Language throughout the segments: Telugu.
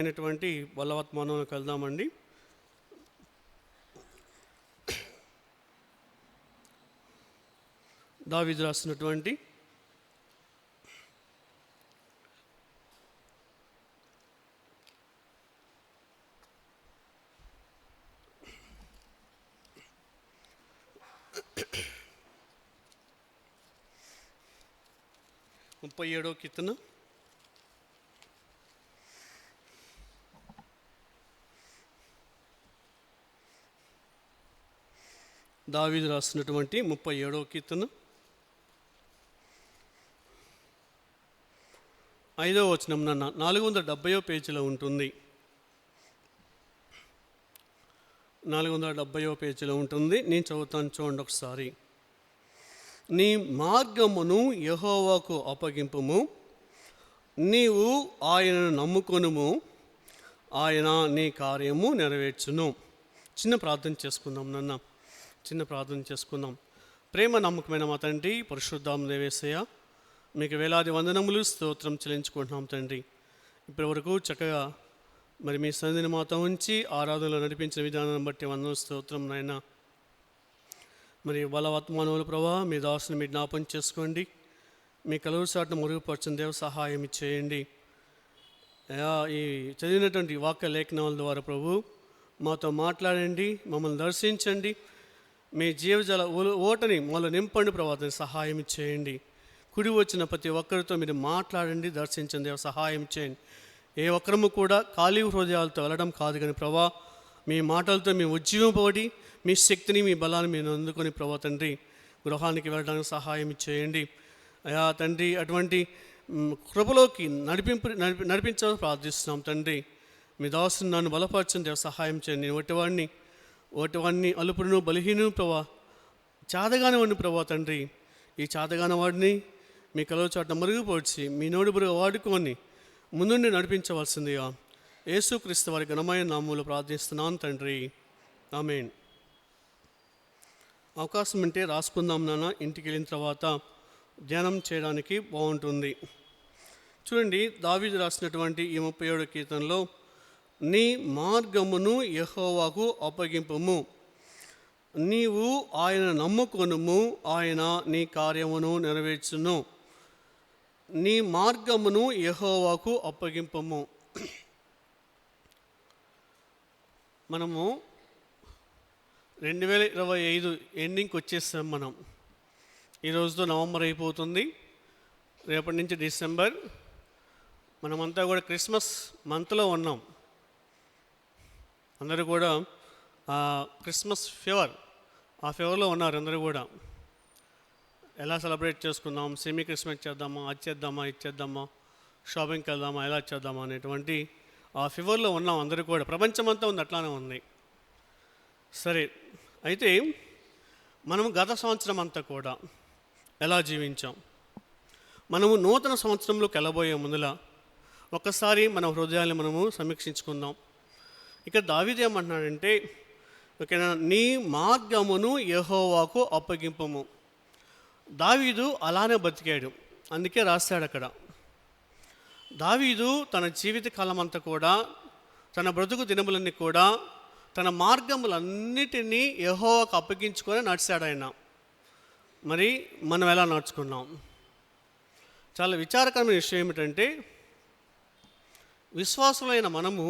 అయినటువంటి బలవత్మానంలోకి వెళ్దామండి. దావీదు రాసినటువంటి ముప్పై 37వ కీర్తన దావీదు రాసినటువంటి 37వ కీర్తన 5వ వచనం 470వ పేజీలో ఉంటుంది. 470వ పేజీలో ఉంటుంది. నేను చదువుతాను, చూడండి ఒకసారి. నీ మార్గమును యెహోవాకు అప్పగింపుము, నీవు ఆయనను నమ్ముకొనుము, ఆయన నీ కార్యము నెరవేర్చును. చిన్న ప్రార్థన చేసుకుందాం. ప్రేమ నమ్మకమైన మా తండ్రి, పరిశుద్ధాం దేవేశయ్య, మీకు వేలాది వందనములు స్తోత్రం చెల్లించుకుంటున్నాం తండ్రి. ఇప్పటివరకు చక్కగా మరి మీ సన్నిధిని మాతో ఉంచి ఆరాధనలో నడిపించిన విధానాన్ని బట్టి వందన స్తోత్రం నాయన. మరి బలవత్మానవుల ప్రభా, మీ దాసుని మీ జ్ఞాపం చేసుకోండి. మీ కలువసాటును మరుగుపరచిన దేవ సహాయం ఇచ్చేయండి. ఈ చదివినటువంటి వాక్య లేఖనాల ద్వారా ప్రభు మాతో మాట్లాడండి, మమ్మల్ని దర్శించండి. మీ జీవజల ఓటని మాలో నింపండి ప్రభావం సహాయం చేయండి. కుడి వచ్చిన ప్రతి ఒక్కరితో మీరు మాట్లాడండి, దర్శించండి దేవ సహాయం చేయండి. ఏ ఒక్కరము కూడా ఖాళీ హృదయాలతో వెళ్ళడం కాదు కానీ ప్రభా, మీ మాటలతో మేము ఉజ్జీవింపబడి మీ శక్తిని మీ బలాన్ని మీరు అందుకొని ప్రభా తండ్రి గృహానికి వెళ్ళడానికి సహాయం చేయండి. అయా తండ్రి, అటువంటి కృపలోకి నడిపించాలని ప్రార్థిస్తున్నాం తండ్రి. మీ దాసుని నన్ను బలపరచండి దేవ సహాయం చేయండి. నేను ఒకటివాడిని అలుపును బలహీను ప్రభా, చాదగానే వాడిని ప్రభా తండ్రి. ఈ చాదగాన వాడిని మీ కలువ చాటున మరుగుపరిచి మీ నోటి బురుగా వాడుకొని ముందుండి నడిపించవలసిందిగా యేసుక్రీస్తు వారి ఘనమైన నామములో ప్రార్థిస్తున్నాను తండ్రి, ఆమేన్. అవకాశం ఉంటే రాసుకుందాం నాన్న, ఇంటికి వెళ్ళిన తర్వాత ధ్యానం చేయడానికి బాగుంటుంది. చూడండి, దావీదు రాసినటువంటి ఈ 37వ కీర్తనలో నీ మార్గమును యెహోవాకు అప్పగింపుము, నీవు ఆయన నమ్ముకొనుము, ఆయన నీ కార్యమును నెరవేర్చును. నీ మార్గమును యెహోవాకు అప్పగింపుము. మనము 2025 ఎండింగ్కి వచ్చేసాం. మనం ఈరోజుతో నవంబర్ అయిపోతుంది, రేపటి నుంచి డిసెంబర్. మనమంతా కూడా క్రిస్మస్ మంత్లో ఉన్నాం. అందరూ కూడా క్రిస్మస్ ఫీవర్లో ఉన్నారు. అందరూ కూడా ఎలా సెలబ్రేట్ చేసుకుందాం, సెమీ క్రిస్మస్ చేద్దామా, అది చేద్దామా, ఇది చేద్దామా, షాపింగ్కి వెళ్దామా, ఎలా చేద్దామా అనేటువంటి ఆ ఫీవర్లో ఉన్నాం అందరూ కూడా. ప్రపంచమంతా ఉంది, అట్లానే ఉంది. సరే, అయితే మనము గత సంవత్సరం అంతా కూడా ఎలా జీవించాం, మనము నూతన సంవత్సరంలోకి వెళ్ళబోయే ముందుల ఒక్కసారి మన హృదయాన్ని మనము సమీక్షించుకుందాం. ఇక్కడ దావీదు ఏమంటున్నాడంటే, ఓకేనా, నీ మార్గమును యెహోవాకు అప్పగింపము. దావీదు అలానే బతికాడు, అందుకే రాశాడు అక్కడ. దావీదు తన జీవిత కాలం అంతా కూడా, తన బ్రతుకు దినములన్నీ కూడా తన మార్గములన్నిటినీ యెహోవాకు అప్పగించుకొని నడిచాడు ఆయన. మరి మనం ఎలా నడుచుకున్నాం? చాలా విచారకరమైన విషయం ఏమిటంటే, విశ్వాసులైన మనము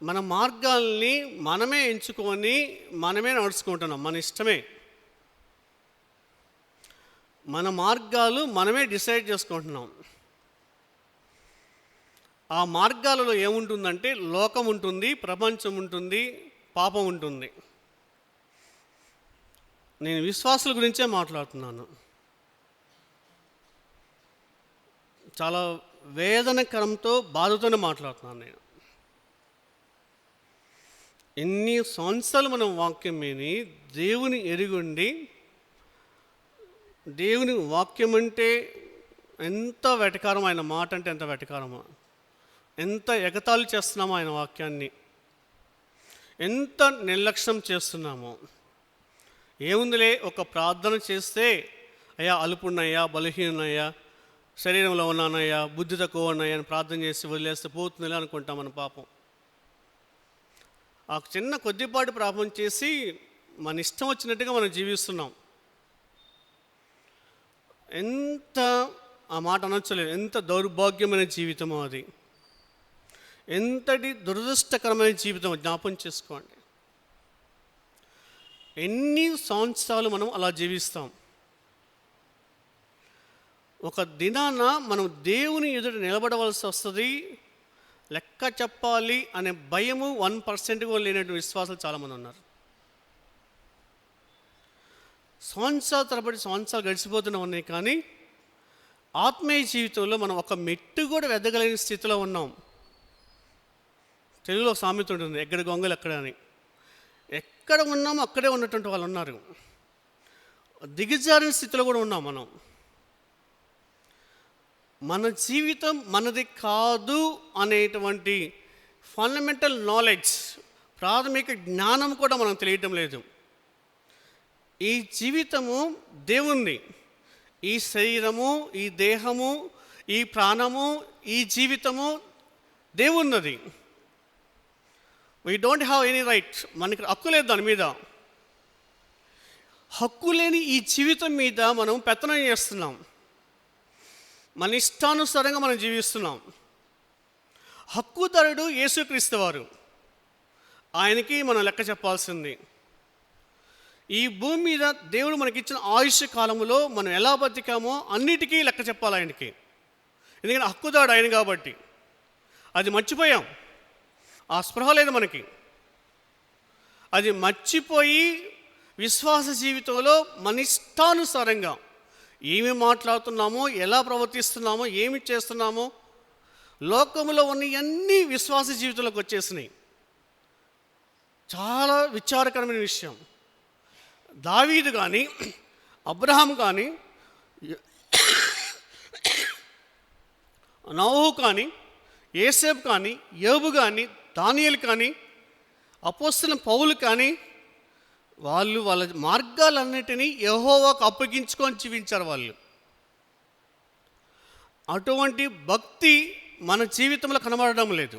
మన మార్గాల్ని మనమే ఎంచుకొని మనమే నడుచుకుంటున్నాం. మన ఇష్టమే, మన మార్గాలు మనమే డిసైడ్ చేసుకుంటున్నాం. ఆ మార్గాలలో ఏముంటుందంటే లోకం ఉంటుంది, ప్రపంచం ఉంటుంది, పాపం ఉంటుంది. నేను విశ్వాసుల గురించే మాట్లాడుతున్నాను. చాలా వేదనకరంతో, బాధతోనే మాట్లాడుతున్నాను నేను. ఎన్ని సంవత్సరాలు మనం వాక్యం విని దేవుని ఎరుగుండి, దేవుని వాక్యం అంటే ఎంత వెటకారం, ఆయన మాట అంటే ఎంత వెటకారమో, ఎంత ఎగతాళి చేస్తున్నామో ఆయన వాక్యాన్ని, ఎంత నిర్లక్ష్యం చేస్తున్నామో. ఏముందిలే, ఒక ప్రార్థన చేస్తే అయ్యా అలుపున్నయ్యా, బలహీనయ్యా, శరీరంలో ఉన్నానయ్యా, బుద్ధి తక్కువ ఉన్నాయా అని ప్రార్థన చేసి వదిలేస్తే పోతుందిలే అనుకుంటాం మన పాపం. ఆ చిన్న కొద్దిపాటి పాపం చేసి మన ఇష్టం వచ్చినట్టుగా మనం జీవిస్తున్నాం. ఎంత ఆ మాట అనొచ్చలేదు, ఎంత దౌర్భాగ్యమైన జీవితమో అది, ఎంతటి దురదృష్టకరమైన జీవితం జ్ఞాపం చేసుకోండి. ఎన్ని సంవత్సరాలు మనం అలా జీవిస్తాం. ఒక దినాన మనం దేవుని ఎదుట నిలబడవలసి వస్తుంది, లెక్క చెప్పాలి అనే భయము 1% కూడా లేనటువంటి విశ్వాసాలు చాలామంది ఉన్నారు. సంవత్సరాల తరబడి సంవత్సరాలు గడిచిపోతూనే ఉన్నాయి, కానీ ఆత్మీయ జీవితంలో మనం ఒక మెట్టు కూడా వెదగలేని స్థితిలో ఉన్నాం. తెలుగులో సామెత ఉంటుంది, ఎక్కడ గొంగలు ఎక్కడ అని. ఎక్కడ ఉన్నామో అక్కడే ఉన్నటువంటి వాళ్ళు ఉన్నారు. దిగజారిన స్థితిలో కూడా ఉన్నాం మనం. మన జీవితం మనది కాదు అనేటువంటి ఫండమెంటల్ నాలెడ్జ్, ప్రాథమిక జ్ఞానం కూడా మనం తెలియటం లేదు. ఈ జీవితము దేవుంది. ఈ శరీరము, ఈ దేహము, ఈ ప్రాణము, ఈ జీవితము దేవున్నది. We don't have any right. మనకి హక్కు లేదు దాని మీద. హక్కు లేని ఈ జీవితం మీద మనం పెత్తనం చేస్తున్నాం. మన ఇష్టానుసారంగా మనం జీవిస్తున్నాం. హక్కుదారుడు యేసుక్రీస్తు వారు, ఆయనకి మనం లెక్క చెప్పాల్సింది. ఈ భూమి మీద దేవుడు మనకిచ్చిన ఆయుష్ కాలంలో మనం ఎలా బతికామో అన్నిటికీ లెక్క చెప్పాలి ఆయనకి. ఎందుకంటే హక్కుదారుడు ఆయన కాబట్టి. అది మర్చిపోయాం, ఆ స్పృహ లేదు మనకి. అది మర్చిపోయి విశ్వాస జీవితంలో మన ఇష్టానుసారంగా ఏమి మాట్లాడుతున్నామో, ఎలా ప్రవర్తిస్తున్నామో, ఏమి చేస్తున్నామో, లోకంలో ఉన్న అన్ని విశ్వాస జీవితంలోకి వచ్చేసినాయి. చాలా విచారకరమైన విషయం. దావీదు కానీ, అబ్రహాం కానీ, నోహు కానీ, యేసేపు కానీ, యోబు కానీ, దానియేలు కానీ, అపోస్తలుడైన పౌలు కానీ, వాళ్ళ మార్గాలన్నిటినీ యెహోవాకు అప్పగించుకొని జీవించారు వాళ్ళు. అటువంటి భక్తి మన జీవితంలో కనబడడం లేదు.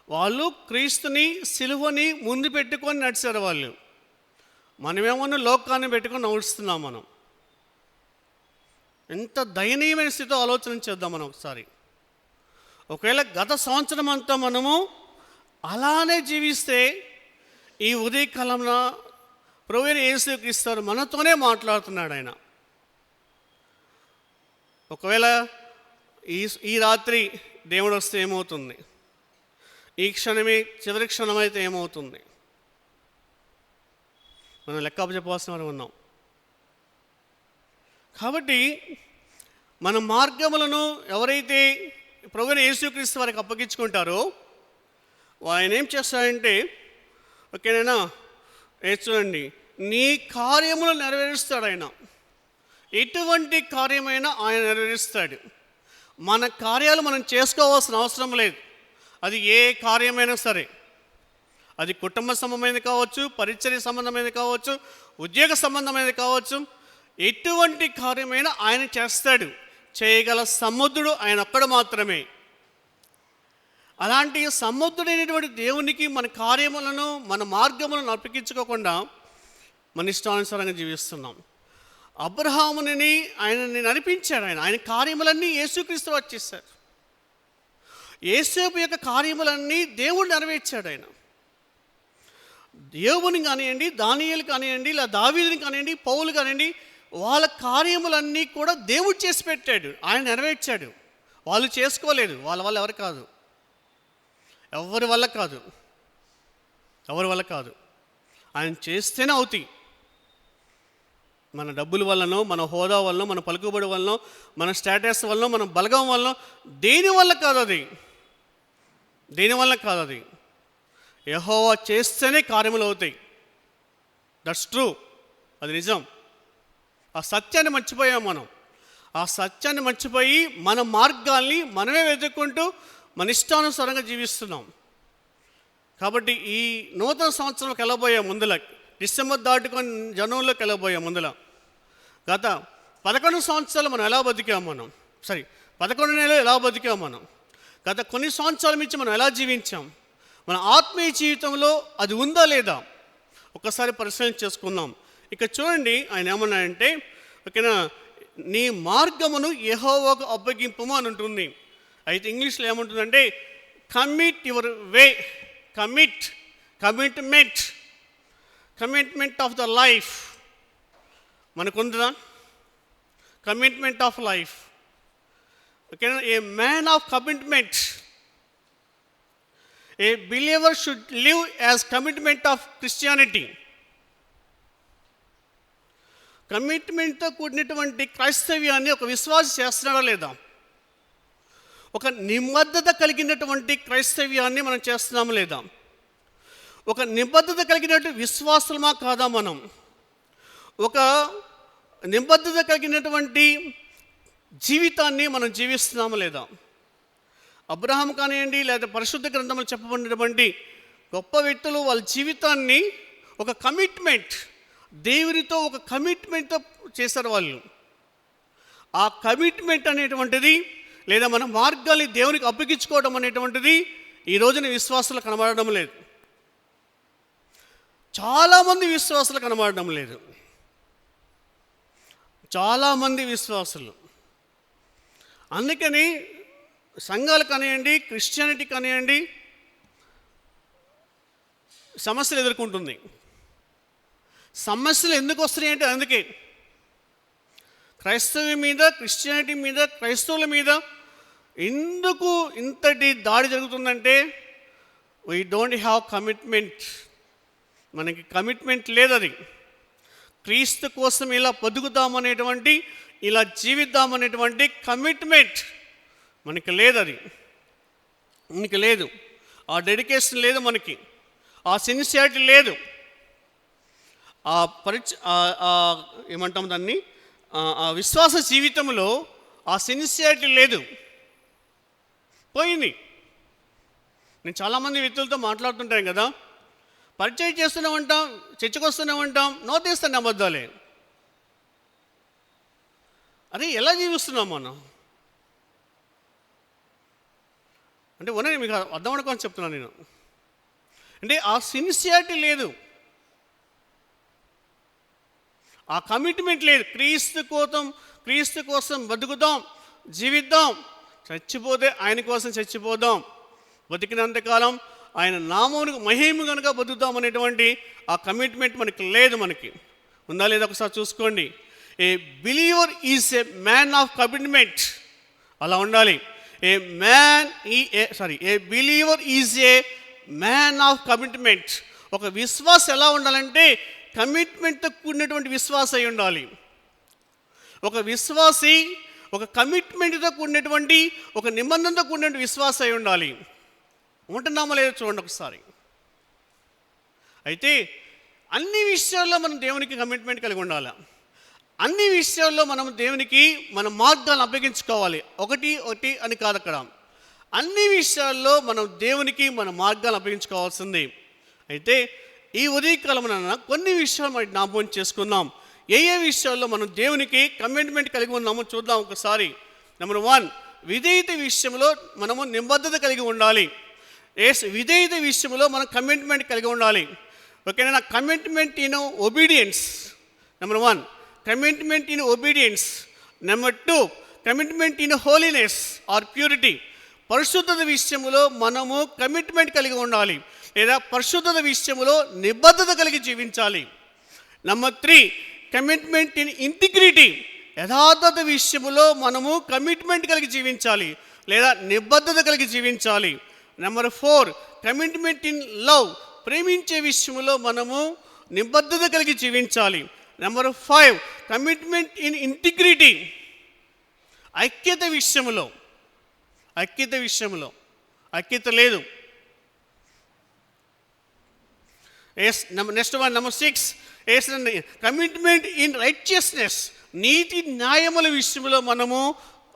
వాళ్ళు క్రీస్తుని, సిలువని ముందు పెట్టుకొని నడిచారు వాళ్ళు. మనమేమన్నా లోకాన్ని పెట్టుకొని నడుస్తున్నాం మనం. ఎంత దయనీయమైన స్థితిలో ఆలోచన చేద్దాం మనం ఒకసారి. ఒకవేళ గత సంవత్సరం అంతా మనము అలానే జీవిస్తే, ఈ ఉదయకాలంలో ప్రభువైన యేసుక్రీస్తు మనతోనే మాట్లాడుతున్నాడు ఆయన. ఒకవేళ ఈ రాత్రి దేవుడు వస్తే ఏమవుతుంది? ఈ క్షణమే చివరి క్షణం అయితే ఏమవుతుంది? మనం లెక్క చెప్పాల్సిన వారు ఉన్నాం. కాబట్టి మన మార్గములను ఎవరైతే ప్రభువైన యేసుక్రీస్తు వారికి అప్పగించుకుంటారో, ఆయన ఏం చేస్తాడంటే, ఓకేనా, చూడండి, నీ కార్యములు నెరవేరుస్తాడు ఆయన. ఎటువంటి కార్యమైనా ఆయన నెరవేరుస్తాడు. మన కార్యాలు మనం చేసుకోవాల్సిన అవసరం లేదు. అది ఏ కార్యమైనా సరే, అది కుటుంబ సంబంధమైనది కావచ్చు, పరిచర్య సంబంధమైనది కావచ్చు, ఉద్యోగ సంబంధమైనది కావచ్చు, ఎటువంటి కార్యమైనా ఆయన చేస్తాడు. చేయగల సముద్రుడు ఆయన ఒక్కడు మాత్రమే. అలాంటి సముద్రుడైనటువంటి దేవునికి మన కార్యములను, మన మార్గములను అర్పించుకోకుండా మన ఇష్టానుసారంగా జీవిస్తున్నాం. అబ్రహాముని ఆయనని నడిపించాడు. ఆయన కార్యములన్నీ యేసుక్రీస్తు వచ్చేసాడు. యేసేపు యొక్క కార్యములన్నీ దేవుడు నెరవేర్చాడు. ఆయన యోబుని కానివ్వండి, దానియేలు కానివ్వండి, ఇలా దావీదుని కానివ్వండి, పౌలు కానివ్వండి, వాళ్ళ కార్యములన్నీ కూడా దేవుడు చేసి పెట్టాడు. ఆయన నెరవేర్చాడు. వాళ్ళు చేసుకోలేదు. వాళ్ళ వల్ల ఎవరు కాదు, ఎవరి వల్ల కాదు, ఎవరి వల్ల కాదు. ఆయన చేస్తేనే అవుతాయి. మన డబ్బుల వల్లనో, మన హోదా వల్లనో, మన పలుకుబడి వల్లనో, మన స్టేటస్ వల్లనో, మన బలగం వల్లనో, దేనివల్ల కాదు అది, దేనివల్ల కాదు అది. యెహోవా చేస్తేనే కార్యములు అవుతాయి. దట్స్ ట్రూ, అది నిజం. ఆ సత్యాన్ని మర్చిపోయాం మనం. ఆ సత్యాన్ని మర్చిపోయి మన మార్గాల్ని మనమే వెతుక్కుంటూ మన ఇష్టానుసారంగా జీవిస్తున్నాం. కాబట్టి ఈ నూతన సంవత్సరంలోకి వెళ్ళబోయే ముందుల, డిసెంబర్ దాటుకొని జనవరిలోకి వెళ్ళబోయే ముందుల, గత 11 సంవత్సరాలు మనం ఎలా బతికాం, 11 నెలలు ఎలా బతికాం మనం, గత కొన్ని సంవత్సరాల నుంచి మనం ఎలా జీవించాం, మన ఆత్మీయ జీవితంలో అది ఉందా లేదా ఒకసారి పరిశీలన చేసుకుందాం. ఇక చూడండి, ఆయన ఏమన్నాయంటే, ఓకేనా, నీ మార్గమును యెహోవాకు అప్పగింపుము అని ఉంటుంది. అయితే ఇంగ్లీష్లో ఏముంటుందంటే commit your way, commitment of the life. మనకుందా కమిట్మెంట్ ఆఫ్ లైఫ్? ఓకేనా, a man of commitment, a believer should live as commitment of Christianity. కమిట్మెంట్తో కూడినటువంటి క్రైస్తవ్యాన్ని ఒక విశ్వాసి చేస్తున్నాడా లేదా? ఒక నిబద్ధత కలిగినటువంటి క్రైస్తవ్యాన్ని మనం చేస్తున్నాము లేదా? ఒక నిబద్ధత కలిగినటువంటి విశ్వాసమా కాదా? మనం ఒక నిబద్ధత కలిగినటువంటి జీవితాన్ని మనం జీవిస్తున్నాము లేదా? అబ్రహాం కానివ్వండి, లేదా పరిశుద్ధ గ్రంథంలో చెప్పబడినటువంటి గొప్ప వ్యక్తులు వాళ్ళ జీవితాన్ని ఒక కమిట్మెంట్, దేవునితో ఒక కమిట్మెంట్తో చేశారు వాళ్ళు. ఆ కమిట్మెంట్ అనేటువంటిది, లేదా మన మార్గాన్ని దేవునికి అప్పగించుకోవడం అనేటువంటిది ఈ రోజున విశ్వాసాలు కనబడడం లేదు. చాలామంది విశ్వాసాలు కనబడడం లేదు. చాలామంది విశ్వాసులు అందుకని సంఘాలు కానివ్వండి, క్రిస్టియానిటీ కానివ్వండి, సమస్యలు ఎదుర్కొంటుంది. సమస్యలు ఎందుకు వస్తున్నాయి అంటే అందుకే క్రైస్తవం మీద, క్రిస్టియానిటీ మీద, క్రైస్తవుల మీద ఎందుకు ఇంతటి దాడి జరుగుతుందంటే వీ డోంట్ హ్యావ్ కమిట్మెంట్. మనకి కమిట్మెంట్ లేదు. అది క్రీస్తు కోసం ఇలా బతుకుతామనేటువంటి, ఇలా జీవిద్దామనేటువంటి కమిట్మెంట్ మనకి లేదు. అది మనకి లేదు. ఆ డెడికేషన్ లేదు, మనకి ఆ సిన్సియారిటీ లేదు, ఆ ఏమంటాం దాన్ని, ఆ విశ్వాస జీవితంలో ఆ సిన్సియారిటీ లేదు, పోయింది. నేను చాలామంది వ్యక్తులతో మాట్లాడుతుంటాను కదా, పరిచయం చేస్తున్నామంటాం, చర్చకు వస్తున్నామంటాం, నోటేస్తాను అబద్ధాలే. అరే ఎలా జీవిస్తున్నాం మనం అంటే ఉన్నది మీకు అర్థం అనుకోని చెప్తున్నాను నేను. అంటే ఆ సిన్సియారిటీ లేదు, ఆ కమిట్మెంట్ లేదు. క్రీస్తు కోసం బతుకుదాం, జీవిద్దాం, చచ్చిపోతే ఆయన కోసం చచ్చిపోదాం, బతికినంతకాలం ఆయన నామమునకు మహిమ కనుక బతుకుదాం అనేటువంటి ఆ కమిట్మెంట్ మనకి లేదు. మనకి ఉందా లేదా ఒకసారి చూసుకోండి. A believer is a man of commitment, అలా ఉండాలి. A believer is a man of commitment. ఒక విశ్వాసం ఎలా ఉండాలంటే కమిట్మెంట్తో కూడినటువంటి విశ్వాసం అయి ఉండాలి. ఒక విశ్వాసి ఒక కమిట్మెంట్తో కూడినటువంటి, ఒక నిబంధనతో కూడినటువంటి విశ్వాసం అయి ఉండాలి. ఉంటున్నామా లేదో చూడండి ఒకసారి. అయితే అన్ని విషయాల్లో మనం దేవునికి కమిట్మెంట్ కలిగి ఉండాలి. అన్ని విషయాల్లో మనం దేవునికి మన మార్గాలను అప్పగించుకోవాలి. ఒకటి అని కాదు అక్కడ. అన్ని విషయాల్లో మనం దేవునికి మన మార్గాలను అప్పగించుకోవాల్సింది. అయితే ఈ ఉదయకాలమున కొన్ని విషయాలు మనం జ్ఞాపకం చేసుకుందాం. ఏ విషయాల్లో మనం దేవునికి కమిట్మెంట్ కలిగి ఉన్నామో చూద్దాం ఒకసారి. నెంబర్ 1, విధేయత విషయంలో మనము నిబద్ధత కలిగి ఉండాలి. విధేయత విషయంలో మనం కమిట్మెంట్ కలిగి ఉండాలి. ఓకేనా? Commitment in obedience. Number 1, commitment in obedience. Number 2, commitment in holiness or purity. పరిశుద్ధత విషయంలో మనము కమిట్మెంట్ కలిగి ఉండాలి, లేదా పరిశుద్ధత విషయంలో నిబద్ధత కలిగి జీవించాలి. Number 3, commitment in integrity. యథార్థత విషయంలో మనము కమిట్మెంట్ కలిగి జీవించాలి, లేదా నిబద్ధత కలిగి జీవించాలి. Number 4, commitment in love. ప్రేమించే విషయంలో మనము నిబద్ధత కలిగి జీవించాలి. Number 5, commitment in integrity. ఐక్యత విషయంలో ఐక్యత లేదు. Next one, number 6, commitment in righteousness. నీతి న్యాయముల విషయంలో మనము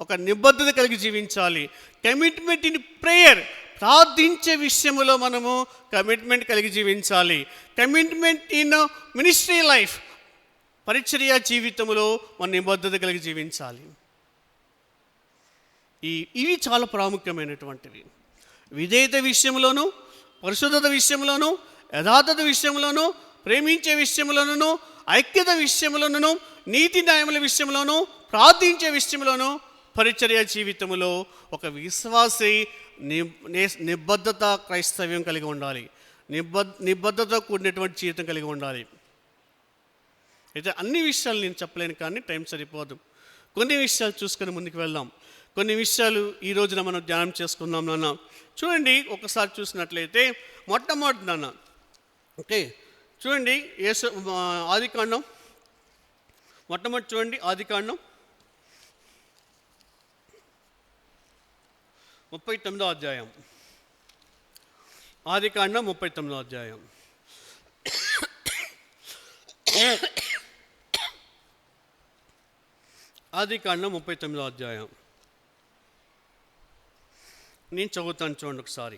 ఒక నిబద్ధత కలిగి జీవించాలి. Commitment in prayer. ప్రార్థించే విషయంలో మనము కమిట్మెంట్ కలిగి జీవించాలి. Commitment in ministry life. పరిచర్య జీవితంలో మన నిబద్ధత కలిగి జీవించాలి. ఇవి చాలా ప్రాముఖ్యమైనటువంటివి. విధేయత విషయంలోనూ, పరిశుద్ధత విషయంలోనూ, యథార్థత విషయంలోనూ, ప్రేమించే విషయంలోనూ, ఐక్యత విషయంలోనూ, నీతి న్యాయముల విషయంలోనూ, ప్రార్థించే విషయంలోనూ పరిచర్య జీవితంలో ఒక విశ్వాసి నిబద్ధత క్రైస్తవ్యం కలిగి ఉండాలి. నిబద్ధత కూడినటువంటి జీవితం కలిగి ఉండాలి. అయితే అన్ని విషయాలు నేను చెప్పలేను, కానీ టైం సరిపోదు. కొన్ని విషయాలు చూసుకొని ముందుకు వెళ్దాం. కొన్ని విషయాలు ఈ రోజున మనం ధ్యానం చేసుకుందాం నాన్న. చూడండి, ఒకసారి చూసినట్లయితే మొట్టమొదటి నాన్న, ఓకే, చూడండి ఆదికాండం మొట్టమొదటి చూడండి, ఆదికాండం 39వ అధ్యాయం. ఆదికాండం 39వ అధ్యాయం. ఆదికాండం 39వ అధ్యాయం నేను చదువుతాను, చూడండి ఒకసారి.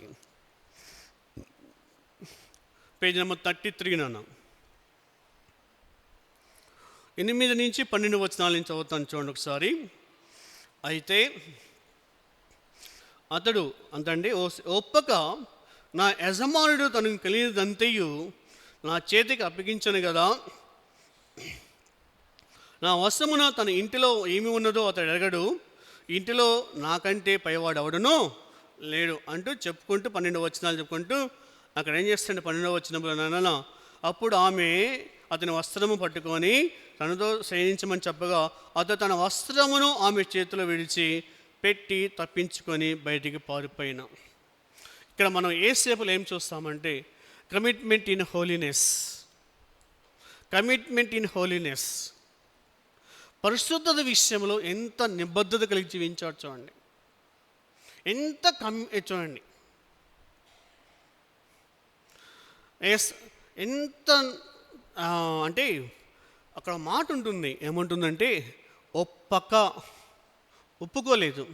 పేజ్ నెంబర్ 33 నాన్న. 8 నుంచి 12 వచనాలు నేను చదువుతాను, చూడండి ఒకసారి. అయితే అతడు అంతండి, ఒప్పక నా యజమానుడు తనకు కలిగినదంతయు నా చేతికి అప్పగించను కదా, నా వశమున తన ఇంటిలో ఏమి ఉన్నదో అతడు ఎరగడు, ఇంటిలో నాకంటే పైవాడు ఎవడనో లేడు అంటూ చెప్పుకుంటూ 12 వచనాలు చెప్పుకుంటూ అక్కడ ఏం చేస్తాడు, 12వ వచనంలో నాన్న, అప్పుడు ఆమె అతని వస్త్రము పట్టుకొని తనతో శయనించమని చెప్పగా అతడు తన వస్త్రమును ఆమె చేతిలో విడిచి పెట్టి తప్పించుకొని బయటికి పారిపోయిన. ఇక్కడ మనం ఏసేపులో ఏం చూస్తామంటే commitment in holiness. Commitment in holiness, పరిశుద్ధత విషయంలో ఎంత నిబద్ధత కలిగి జీవించాడు చూడండి. చూడండి ఎంత అంటే అక్కడ మాట ఉంటుంది, ఏమంటుందంటే ఒప్పుకోలేదు,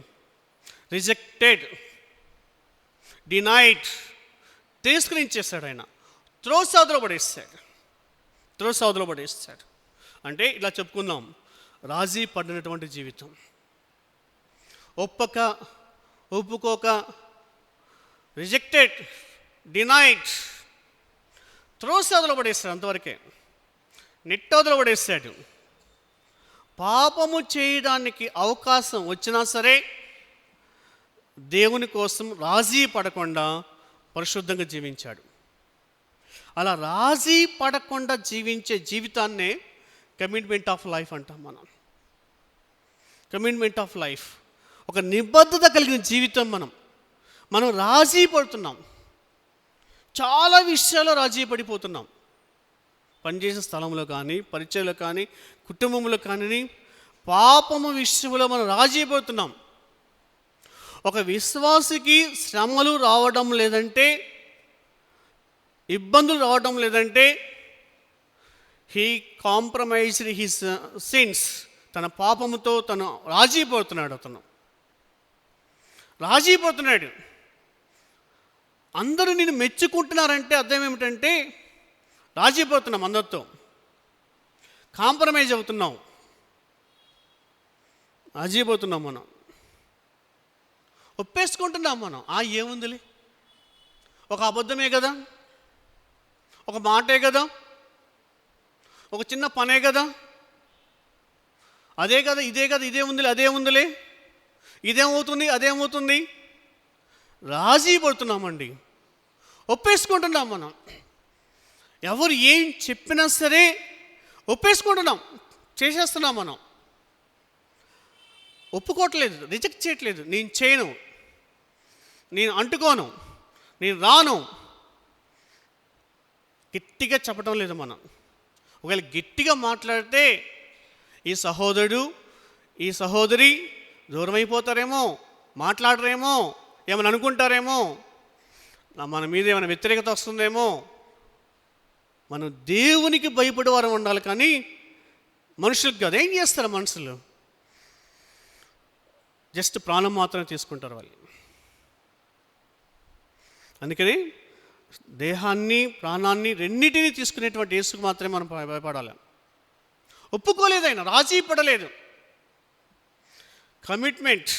రిజెక్టెడ్, డినైడ్, తిరస్కరించేస్తాడు ఆయన, త్రోసాదులో పడేస్తాడు. అంటే ఇలా చెప్పుకుందాం, రాజీ పడినటువంటి జీవితం, ఒప్పుకోక, రిజెక్టెడ్, డినైడ్, త్రోసాదులో పడేస్తాడు, అంతవరకే, నెట్టోదులో పడేస్తాడు. పాపము చేయడానికి అవకాశం వచ్చినా సరే దేవుని కోసం రాజీ పడకుండా పరిశుద్ధంగా జీవించాడు. అలా రాజీ పడకుండా జీవించే జీవితాన్నే కమిట్మెంట్ ఆఫ్ లైఫ్ అంటాం మనం. కమిట్మెంట్ ఆఫ్ లైఫ్, ఒక నిబద్ధత కలిగిన జీవితం. మనం రాజీ పడుతున్నాం, చాలా విషయాల్లో రాజీ పడిపోతున్నాం. పనిచేసే స్థలంలో కానీ, పరిచయంలో కానీ, కుటుంబంలో కానీ, పాపము విషయంలో మనం రాజీ పడుతున్నాం. ఒక విశ్వాసికి శ్రమలు రావడం లేదంటే, ఇబ్బందులు రావడం లేదంటే, హీ కాంప్రమైజ్డ్ హిస్ సిన్స్, తన పాపముతో తను రాజీ పడుతున్నాడు. అందరూ నేను మెచ్చుకుంటున్నారంటే అర్థం ఏమిటంటే రాజీ పడుతున్నాం, అందరితో కాంప్రమైజ్ అవుతున్నాం, రాజీ పోతున్నాం, మనం ఒప్పేసుకుంటున్నాం. మనం ఏముందిలే, ఒక అబద్ధమే కదా, ఒక మాటే కదా, ఒక చిన్న పనే కదా, అదే కదా, ఇదే కదా, ఇదే ఉందిలే, అదే ఉందిలే, ఇదేమవుతుంది, అదేమవుతుంది, రాజీ పడుతున్నామండి, ఒప్పేసుకుంటున్నాం. మనం ఎవరు ఏం చెప్పినా సరే ఒప్పేసుకుంటున్నాం, చేసేస్తున్నాం. మనం ఒప్పుకోవట్లేదు, రిజెక్ట్ చేయట్లేదు. నేను చేయను, నేను అంటుకోను, నేను రాను, గట్టిగా చెప్పడం లేదు. మనం ఒకవేళ గట్టిగా మాట్లాడితే ఈ సహోదరుడు, ఈ సహోదరి దూరం అయిపోతారేమో, మాట్లాడరేమో, ఏమైనా అనుకుంటారేమో, మన మీద ఏమైనా వ్యతిరేకత వస్తుందేమో. మనం దేవునికి భయపడే వారు ఉండాలి, కానీ మనుషులకు కాదు. ఏం చేస్తారు మనుషులు? జస్ట్ ప్రాణం మాత్రమే తీసుకుంటారు వాళ్ళు. అందుకని దేహాన్ని, ప్రాణాన్ని రెండింటినీ తీసుకునేటువంటి యేసుకు మాత్రమే మనం భయపడాలి. ఒప్పుకోలేదు, ఆయన రాజీ పడలేదు. కమిట్మెంట్.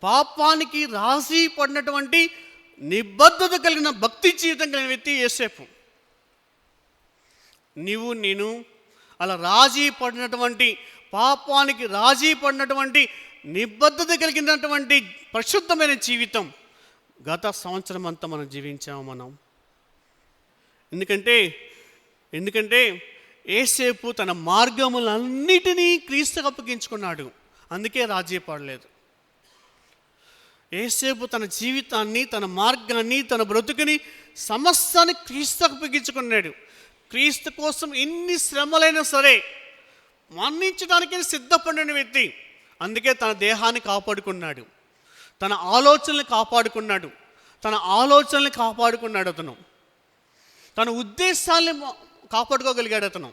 పాపానికి రాజీ పడినటువంటి నిబద్ధత కలిగిన భక్తి జీవితం కలిగిన వ్యక్తి యోసేపు. నీవు నేను అలా రాజీ పడినటువంటి, పాపానికి రాజీ పడినటువంటి నిబద్ధత కలిగినటువంటి పరిశుద్ధమైన జీవితం గత సంవత్సరం అంతా మనం జీవించాము మనం. ఎందుకంటే యోసేపు తన మార్గములన్నిటినీ క్రీస్తుకు అప్పగించుకున్నాడు. అందుకే రాజీ పడలేదు. యోసేపు తన జీవితాన్ని, తన మార్గాన్ని, తన బ్రతుకుని సమస్తాన్ని క్రీస్తుకు అప్పగించుకున్నాడు. క్రీస్తు కోసం ఎన్ని శ్రమలైనా సరే మరణించడానికి సిద్ధపడిన వ్యక్తి. అందుకే తన దేహాన్ని కాపాడుకున్నాడు, తన ఆలోచనలు కాపాడుకున్నాడు, అతను తన ఉద్దేశాన్ని కాపాడుకోగలిగాడు, అతను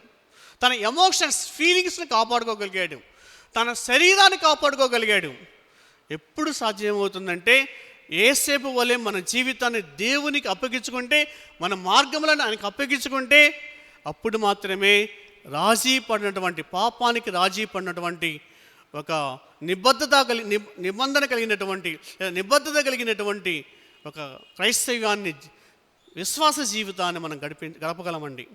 తన ఎమోషన్స్, ఫీలింగ్స్ని కాపాడుకోగలిగాడు, తన శరీరాన్ని కాపాడుకోగలిగాడు. ఎప్పుడు సాధ్యమవుతుందంటే యోసేపు వలె మన జీవితాన్ని దేవునికి అప్పగించుకుంటే, మన మార్గములను ఆయనకు అప్పగించుకుంటే, అప్పుడు మాత్రమే రాజీ పడినటువంటి, పాపానికి రాజీ పడినటువంటి ఒక నిబంధన కలిగినటువంటి ఒక క్రైస్తవ్యాన్ని, విశ్వాస జీవితాన్ని మనం గడపగలమండి.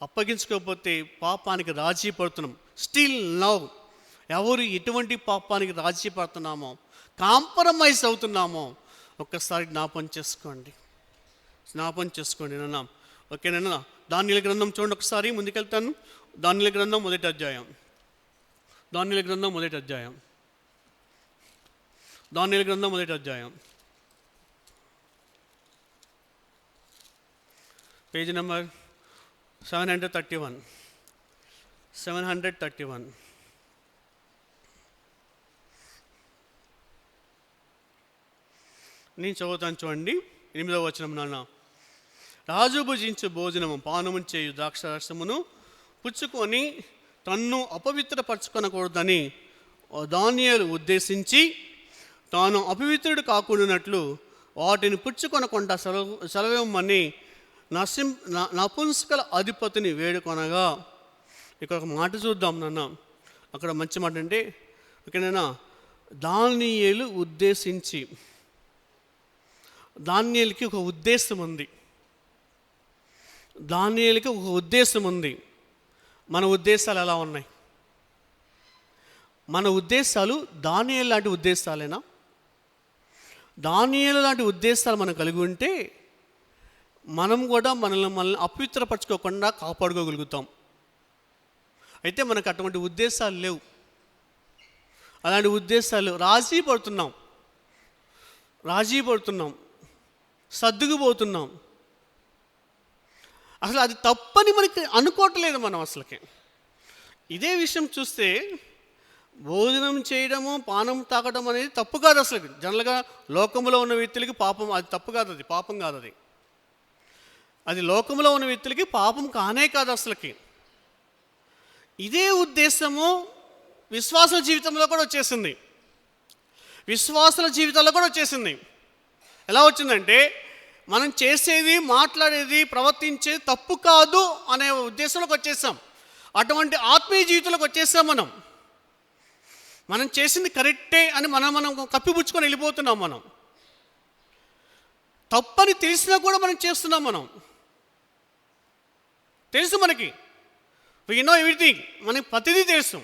అప్పగించుకోకపోతే పాపానికి రాజీ పడుతున్నాం. స్టిల్ నౌ ఎవరు ఎటువంటి పాపానికి రాజీ పడుతున్నామో, కాంప్రమైజ్ అవుతున్నామో ఒక్కసారి జ్ఞాపం చేసుకోండి నాన్న. ఓకేనా? దానియేలు గ్రంథం చూడండి ఒకసారి, ముందుకెళ్తాను. దానియేలు గ్రంథం మొదటి అధ్యాయం పేజీ నెంబర్ 731. నేను చదువుతాను చూడండి. 8వ వచనం. నాన్న, రాజు భుజించు భోజనము, పానము చేయు ద్రాక్షరసమును పుచ్చుకొని తన్ను అపవిత్రపరచుకొనకూడదని దానియేలు ఉద్దేశించి, తాను అపవిత్రుడు కాకుండానట్లు వాటిని పుచ్చుకొనకుండా సెలవిమ్మని నపుంసకుల అధిపతిని వేడుకొనగా. ఇక్కడ ఒక మాట చూద్దాం నాన్న. అక్కడ మంచి మాట అంటే, ఓకేనా, దానియేలు ఉద్దేశించి. దానియేలుకి ఒక ఉద్దేశం ఉంది. మన ఉద్దేశాలు ఎలా ఉన్నాయి? మన ఉద్దేశాలు దానియేలు లాంటి ఉద్దేశాలేనా? దానియేలు లాంటి ఉద్దేశాలు మనం కలిగి ఉంటే మనం కూడా మనల్ని అపవిత్రపరచుకోకుండా కాపాడుకోగలుగుతాం. అయితే మనకు అటువంటి ఉద్దేశాలు లేవు. అలాంటి ఉద్దేశాలు రాజీ పడుతున్నాం, సర్దుకుపోతున్నాం. అసలు అది తప్పని మనకి అనుకోవట్లేదు మనం అసలుకి. ఇదే విషయం చూస్తే భోజనం చేయడము, పానం తాగడం అనేది తప్పు కాదు అసలు. జనరల్గా లోకంలో ఉన్న వ్యక్తులకి పాపం, అది తప్పు కాదు, అది పాపం కాదు. అది లోకంలో ఉన్న వ్యక్తులకి పాపం కానే కాదు అసలుకి. ఇదే ఉద్దేశము విశ్వాసుల జీవితంలో కూడా వచ్చేసింది. ఎలా వచ్చిందంటే, మనం చేసేది, మాట్లాడేది, ప్రవర్తించేది తప్పు కాదు అనే ఉద్దేశంలోకి వచ్చేసాం. అటువంటి ఆత్మీయ జీవితంలోకి వచ్చేసాం. మనం చేసింది కరెక్టే అని మనం కప్పిపుచ్చుకొని వెళ్ళిపోతున్నాం. మనం తప్పని తెలిసినా కూడా మనం చేస్తున్నాం. తెలుసు మనకి, వి నో ఎవ్రీథింగ్, మనకి ప్రతిదీ తెలుసు.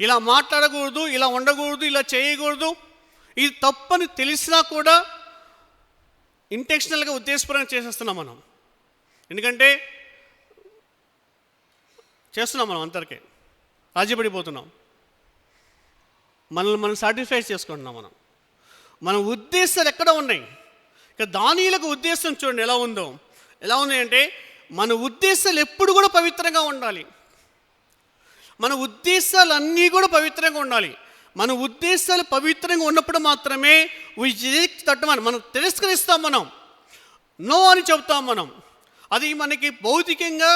ఇలా మాట్లాడకూడదు, ఇలా ఉండకూడదు, ఇలా చేయకూడదు, ఇది తప్పని తెలిసినా కూడా ఇంటెన్షనల్గా, ఉద్దేశపూర్వకంగా చేసేస్తున్నాం మనం. ఎందుకంటే చేస్తున్నాం మనం, అంతవరకే రాజీపడిపోతున్నాం. మనల్ని మనం సాటిస్ఫై చేసుకుంటున్నాం. మన ఉద్దేశాలు ఎక్కడ ఉన్నాయి? ఇక దానియేలుకు ఉద్దేశం చూడండి ఎలా ఉంది అంటే, మన ఉద్దేశాలు ఎప్పుడు కూడా పవిత్రంగా ఉండాలి. మన ఉద్దేశాలన్నీ కూడా పవిత్రంగా ఉండాలి. మన ఉద్దేశాలు పవిత్రంగా ఉన్నప్పుడు మాత్రమే మనం తిరస్కరిస్తాం, మనం నో అని చెప్తాం. అది మనకి భౌతికంగా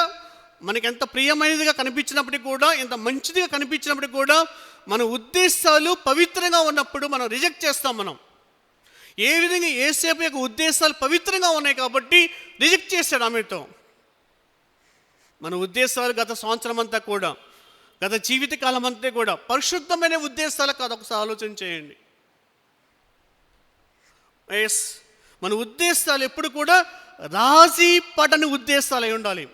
మనకి ఎంత ప్రియమైనదిగా కనిపించినప్పటికీ కూడా, ఎంత మంచిదిగా కనిపించినప్పటికీ కూడా, మన ఉద్దేశాలు పవిత్రంగా ఉన్నప్పుడు మనం రిజెక్ట్ చేస్తాం. ఏ విధంగా యోసేపు యొక్క ఉద్దేశాలు పవిత్రంగా ఉన్నాయి కాబట్టి రిజెక్ట్ చేశాడు ఆమెతో. మన ఉద్దేశాలు గత సంవత్సరం అంతా కూడా, గత జీవితకాలం అంతా కూడా పరిశుద్ధమైన ఉద్దేశాలు కాదు. ఒకసారి ఆలోచన చేయండి. ఎస్, మన ఉద్దేశాలు ఎప్పుడు కూడా రాజీ పడని ఉద్దేశాలు అయి ఉండాలి.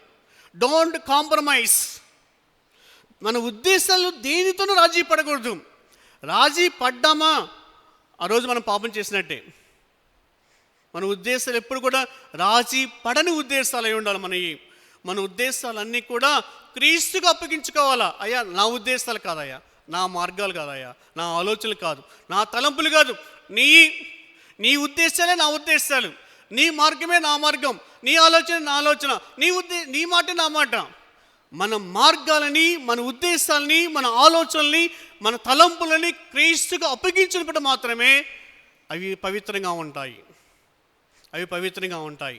Don't compromise. మన ఉద్దేశాలు దేనితోనూ రాజీ పడకూడదు. రాజీ పడ్డామా ఆ రోజు మనం పాపం చేసినట్టే. మన ఉద్దేశాలు ఎప్పుడు కూడా రాజీ పడని ఉద్దేశాలు అయి ఉండాలి. మన ఉద్దేశాలన్నీ కూడా క్రీస్తుకు అప్పగించుకోవాలా. అయ్యా, నా ఉద్దేశాలు కాదయ్యా, నా మార్గాలు కాదయ్యా, నా ఆలోచనలు కాదు, నా తలంపులు కాదు, నీ ఉద్దేశాలే నా ఉద్దేశాలు, నీ మార్గమే నా మార్గం, నీ ఆలోచన నా ఆలోచన, నీ మాట నా మాట. మన మార్గాలని, మన ఉద్దేశాలని, మన ఆలోచనల్ని, మన తలంపులని క్రీస్తుకు అప్పగించినప్పుడు మాత్రమే అవి పవిత్రంగా ఉంటాయి.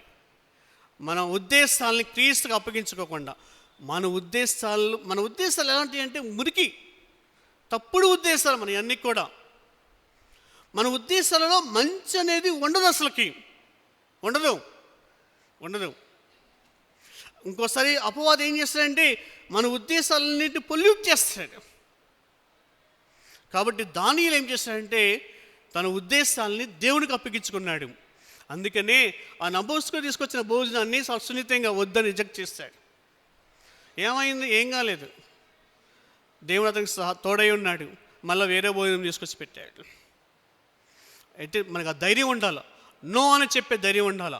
మన ఉద్దేశాలని క్రీస్తుకు అప్పగించుకోకుండా మన ఉద్దేశాలు ఎలాంటివి అంటే మురికి, తప్పుడు ఉద్దేశాలు మన అన్నీ కూడా. మన ఉద్దేశాలలో మంచి అనేది ఉండదు, అసలుకి ఉండదు. ఇంకోసారి అపవాది ఏం చేస్తాడంటే మన ఉద్దేశాలన్నింటినీ పొల్యూట్ చేస్తాడు. కాబట్టి దానియేలు ఏం చేస్తాడంటే తన ఉద్దేశాలని దేవునికి అప్పగించుకున్నాడు. అందుకనే ఆ నబూకద్నెజరు తీసుకొచ్చిన భోజనాన్ని సున్నితంగా వద్దని రిజెక్ట్ చేస్తాడు. ఏమైంది? ఏం కాలేదు. దేవుడు అతనికి తోడై ఉన్నాడు. మళ్ళీ వేరే భోజనం తీసుకొచ్చి పెట్టాడు. అయితే మనకు ఆ ధైర్యం ఉండాలి. నో అని చెప్పే ధైర్యం ఉండాలి.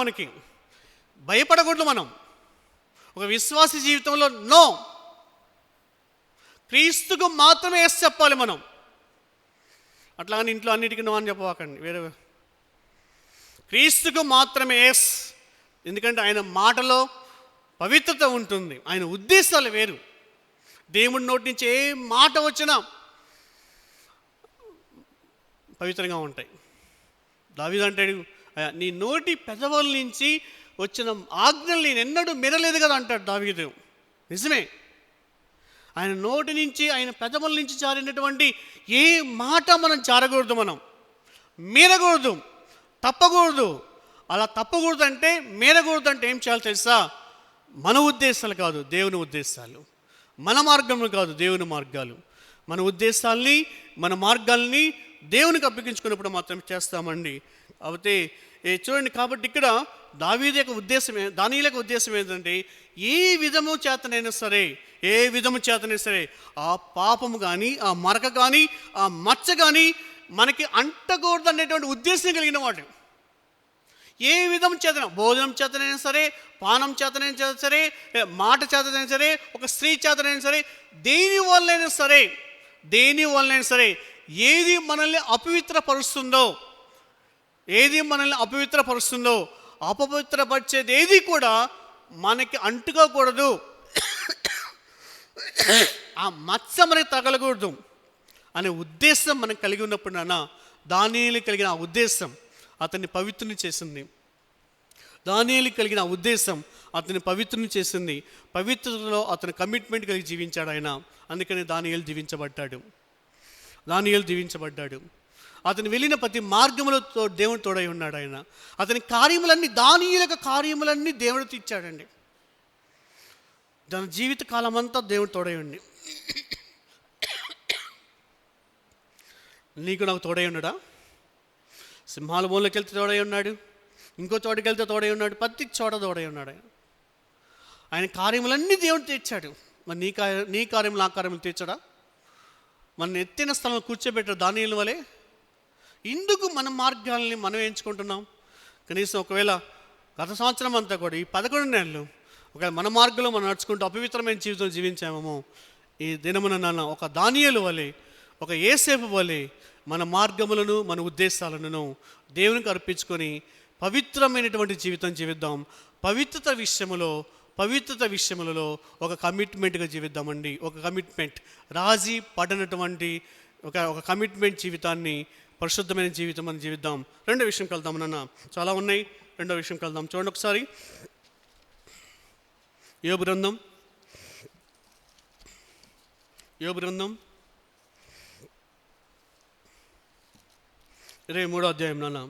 మనకి భయపడకూడదు. మనం ఒక విశ్వాస జీవితంలో నో, క్రీస్తుకు మాత్రమే ఎస్ చెప్పాలి మనం. అట్లాగని ఇంట్లో అన్నిటికీ నో అని చెప్పవాకండి. వేరే క్రీస్తుకు మాత్రమే ఎస్. ఎందుకంటే ఆయన మాటలో పవిత్రత ఉంటుంది, ఆయన ఉద్దేశాలు వేరు. దేవుడి నోటి నుంచి ఏ మాట వచ్చినా పవిత్రంగా ఉంటాయి. దావీదు అంటాడు, నీ నోటి పెదవుల నుంచి వచ్చిన ఆజ్ఞలు నేను ఎన్నడూ మీరలేదు కదా అంటాడు దావీదు. నిజమే, ఆయన నోటి నుంచి, ఆయన పెదవుల నుంచి జారినటువంటి ఏ మాట మనం జారకూడదు, మనం మీరకూడదు, తప్పకూడదు. అలా తప్పకూడదు అంటే, మీరకూడదు అంటే ఏం చేయాలి తెలుసా? మన ఉద్దేశాలు కాదు దేవుని ఉద్దేశాలు, మన మార్గములు కాదు దేవుని మార్గాలు. మన ఉద్దేశాల్ని, మన మార్గాల్ని దేవునికి అప్పగించుకున్నప్పుడు మాత్రం చేస్తామండి. అయితే చూడండి, కాబట్టి ఇక్కడ దావీదు యొక్క దానియేలు యొక్క ఉద్దేశం ఏంటంటే ఏ విధము చేతనైనా సరే ఆ పాపము కానీ, ఆ మరక కానీ, ఆ మచ్చ కానీ మనకి అంటకూడదు అనేటువంటి ఉద్దేశం కలిగిన వాడు. ఏ విధం చేతన, భోజనం చేతనైనా సరే, పానం చేతనైనా సరే, మాట చేతనైనా సరే, ఒక స్త్రీ చేతనైనా సరే, దేని వల్లైనా సరే ఏది మనల్ని అపవిత్రపరుస్తుందో అపవిత్రపరిచేది ఏది కూడా మనకి అంటుకోకూడదు. ఆ మచ్చ మనకి తగలకూడదు అనే ఉద్దేశం మనకు కలిగి ఉన్నప్పుడు దానియేలు కలిగిన ఆ ఉద్దేశం అతన్ని పవిత్రుని చేసింది. పవిత్రతలో అతను కమిట్మెంట్ కలిగి జీవించాడు ఆయన. అందుకని దానియేలు దీవించబడ్డాడు. అతను వెళ్ళిన ప్రతి మార్గములో దేవుడు తోడై ఉన్నాడు. ఆయన అతని దానియేలు కార్యములన్నీ దేవుడు తీర్చాడండి. తన జీవిత కాలం అంతా దేవుడు తోడై ఉండి. నీకు నాకు తోడై ఉన్నాడా? సింహాల మూలకి వెళ్తే తోడై ఉన్నాడు, ఇంకో చోటుకి వెళ్తే తోడై ఉన్నాడు, ప్రతి చోట తోడై ఉన్నాడు. ఆయన కార్యములన్నీ దేవుడు తీర్చాడు. మరి నీ కార్యములు, నా కార్యములు తీర్చడా? మన ఎత్తైన స్థలంలో కూర్చోబెట్టాడు దానియేలు వలె. ఇందుకు మన మార్గాల్ని మనం ఎంచుకుంటున్నాం. కనీసం ఒకవేళ గత సంవత్సరం అంతా కూడా ఈ 11 నెలలు ఒకవేళ మన మార్గంలో మనం నడుచుకుంటూ అపవిత్రమైన జీవితం జీవించామేమో, ఈ దినమున ఒక దానియేలు వలె, ఒక యోసేపు వలె మన మార్గములను, మన ఉద్దేశాలను దేవునికి అర్పించుకొని పవిత్రమైనటువంటి జీవితం జీవిద్దాం. పవిత్రత విషయములలో ఒక కమిట్మెంట్గా జీవిద్దామండి. ఒక కమిట్మెంట్, రాజీ పడినటువంటి ఒక కమిట్మెంట్ జీవితాన్ని, పరిశుద్ధమైన జీవితం అని జీవిద్దాం. రెండో విషయం కలుద్దాం నాన్న, చాలా ఉన్నాయి. రెండో విషయం కలుద్దాం. చూడండి ఒకసారి యోబు గ్రంథం 23వ అధ్యాయం నాన్న,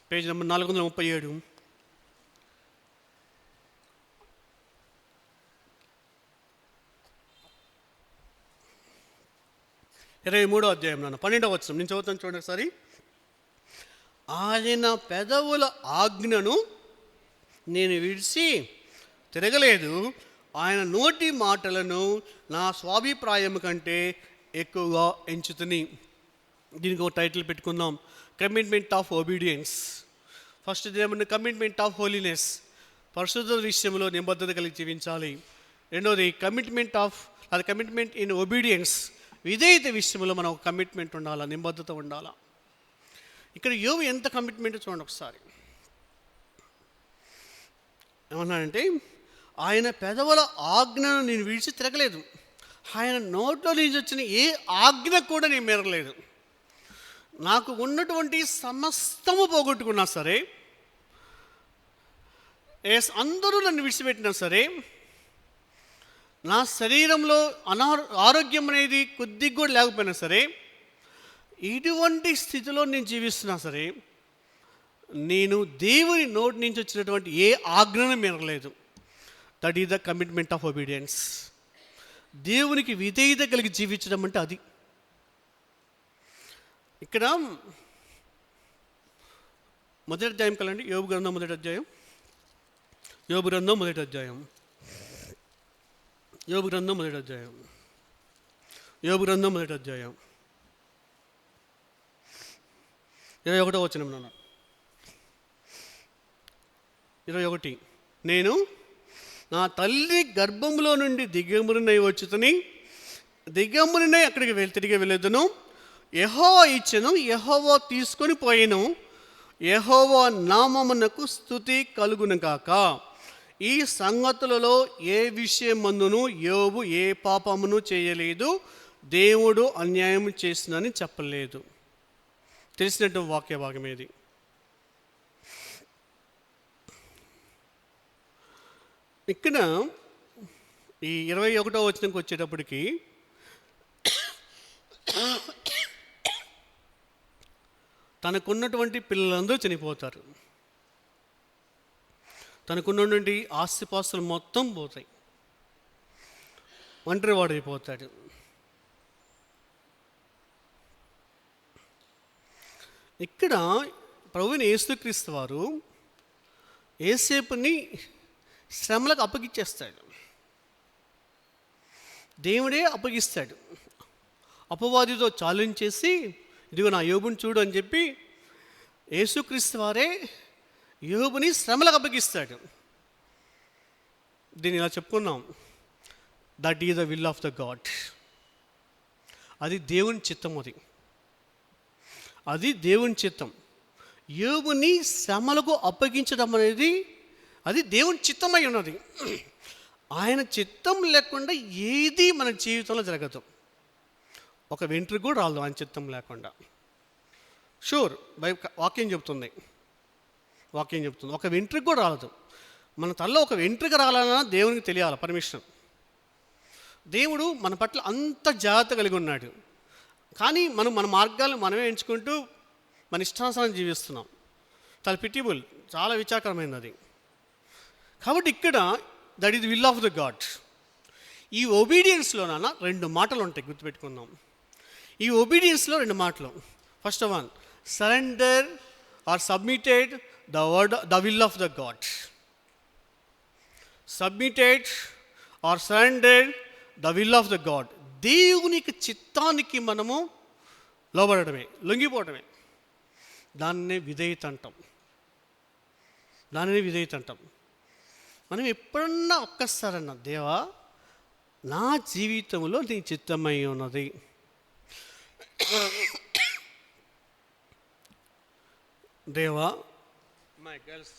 పేజ్ నెంబర్ 437. 23వ అధ్యాయం 12వ వచనం నేను చదువుతాను చూడండి ఒకసారి. ఆయన పెదవుల ఆజ్ఞను నేను విడిచి తిరగలేదు, ఆయన నోటి మాటలను నా స్వాభిప్రాయం కంటే ఎక్కువగా ఎంచుతుని. దీనికి ఒక టైటిల్ పెట్టుకుందాం, కమిట్మెంట్ ఆఫ్ ఒబీడియన్స్. ఫస్ట్ ఏమన్నా కమిట్మెంట్ ఆఫ్ హోలీనెస్, పరిశుద్ధ విషయంలో నిబద్ధత కలిగి జీవించాలి. రెండవది కమిట్మెంట్ ఇన్ ఒబీడియన్స్, విధేయత విషయంలో మనం ఒక కమిట్మెంట్ ఉండాలా, నిబద్ధత ఉండాలా. ఇక్కడ యోబు ఎంత కమిట్మెంట్ చూడండి ఒకసారి. ఏమన్నాడంటే, ఆయన పెదవుల ఆజ్ఞను నేను విడిచి తిరగలేదు, ఆయన నోట్లో నుంచి వచ్చిన ఏ ఆజ్ఞ కూడా నేను మెరగలేదు. నాకు ఉన్నటువంటి సమస్తము పోగొట్టుకున్నా సరే, అందరూ నన్ను విడిచిపెట్టినా సరే, నా శరీరంలో ఆరోగ్యం అనేది కొద్దిగా కూడా లేకపోయినా సరే, ఇటువంటి స్థితిలో నేను జీవిస్తున్నా సరే, నేను దేవుని నోటి నుంచి వచ్చినటువంటి ఏ ఆజ్ఞను మెరగలేదు. That is the commitment of obedience. దేవునికి విధేయత కలిగి జీవించడం అంటే అది. ఇక్కడ మొదటి అధ్యాయం కలండి, యోబు గ్రంథం మొదటి అధ్యాయం. యోబు గ్రంథం మొదటి అధ్యాయం 21వ వచనం. 21, నేను నా తల్లి గర్భంలో నుండి దిగంబరినై వచ్చుతని, దిగంబరినై అక్కడికి తిరిగి వెళ్ళేదను. యెహోవా ఇచ్చెను, యెహోవా తీసుకొని పోయెను, యెహోవా నామమునకు స్తుతి కలుగును కాక. ఈ సంగతులలో ఏ విషయమందును యోబు ఏ పాపమును చేయలేదు, దేవుడు అన్యాయం చేసినని చెప్పలేదు. తెలిసినట్టు వాక్య భాగం ఏది. ఇక్కడ ఈ 21వ వచనంకి వచ్చేటప్పటికి తనకున్నటువంటి పిల్లలందరూ చనిపోతారు, తనకున్నటువంటి ఆస్తిపాస్తులు మొత్తం పోతాయి, ఒంటరివాడైపోతాడు. ఇక్కడ ప్రభువైన యేసుక్రీస్తు వారు యోసేపుని శ్రమలకు అప్పగిచ్చేస్తాడు. దేవుడే అప్పగిస్తాడు. అపవాదితో ఛాలెంజ్ చేసి, ఇదిగో నా యోబుని చూడు అని చెప్పి యేసుక్రీస్తు వారే యోబుని శ్రమలకు అప్పగిస్తాడు. దీన్ని ఇలా చెప్పుకున్నాం, that is the will of the God. అది దేవుని చిత్తం, అది దేవుని చిత్తం. యోబుని శ్రమలకు అప్పగించడం అనేది అది దేవుని చిత్తమై ఉన్నది. ఆయన చిత్తం లేకుండా ఏది మన జీవితంలో జరగదు. ఒక వెంట్రుక కూడా రాదు ఆయన చిత్తం లేకుండా. షూర్, వాక్యం చెప్తుంది, ఒక వెంట్రుక కూడా రాలదు. మన తలలో ఒక వెంట్రుక రాలన్నా దేవునికి తెలియాలి, పర్మిషన్. దేవుడు మన పట్ల అంత జాగ్రత్త కలిగి ఉన్నాడు. కానీ మన మార్గాలను మనమే ఎంచుకుంటూ మన ఇష్టానుసారం జీవిస్తున్నాం. చాలా పిటిబుల్, చాలా విచారకరమైనది అది. కాబట్టి ఇక్కడ that is will of the God. ఈ ఒబీడియన్స్లోనైనా 2 మాటలు ఉంటాయి, గుర్తుపెట్టుకుందాం. ఈ ఒబీడియన్స్లో 2 మాటలు. First one, surrender or submitted the will of the God. Submitted or surrender the will of the God. దేవునికి చిత్తానికి మనము లోబడమే, లొంగిపోవడమే. దాన్నే విధేయత అంటాం. మనం ఎప్పుడన్నా ఒక్కసారన్నా, దేవా నా జీవితంలో నీ చిత్తమై ఉన్నది, దేవా. మై గర్ల్స్,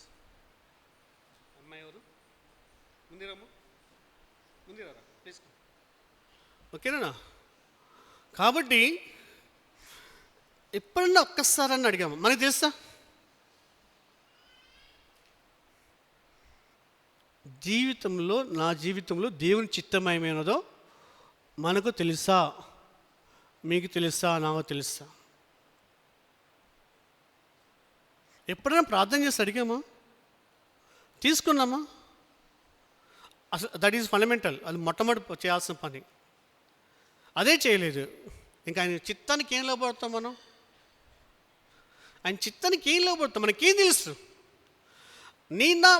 అమ్మాయి ఎవరు ముందురా ప్లీజ్, ఓకేనా? కాబట్టి ఎప్పుడన్నా ఒక్కసారని అడిగాము, మనకు తెలుసా నా జీవితంలో దేవుని చిత్తమయమైనదో మనకు తెలుసా? మీకు తెలుసా? నాకు తెలుసా? ఎప్పుడైనా ప్రార్థన చేసి అడిగామా? తీసుకున్నామా? అసలు దట్ ఈజ్ ఫండమెంటల్. అది మొట్టమొదటి చేయాల్సిన పని. అదే చేయలేదు. ఇంకా ఆయన చిత్తానికి ఏం లోబడతాం మనం? ఆయన చిత్తానికి ఏం లోబడతాం? మనకేం తెలుసు?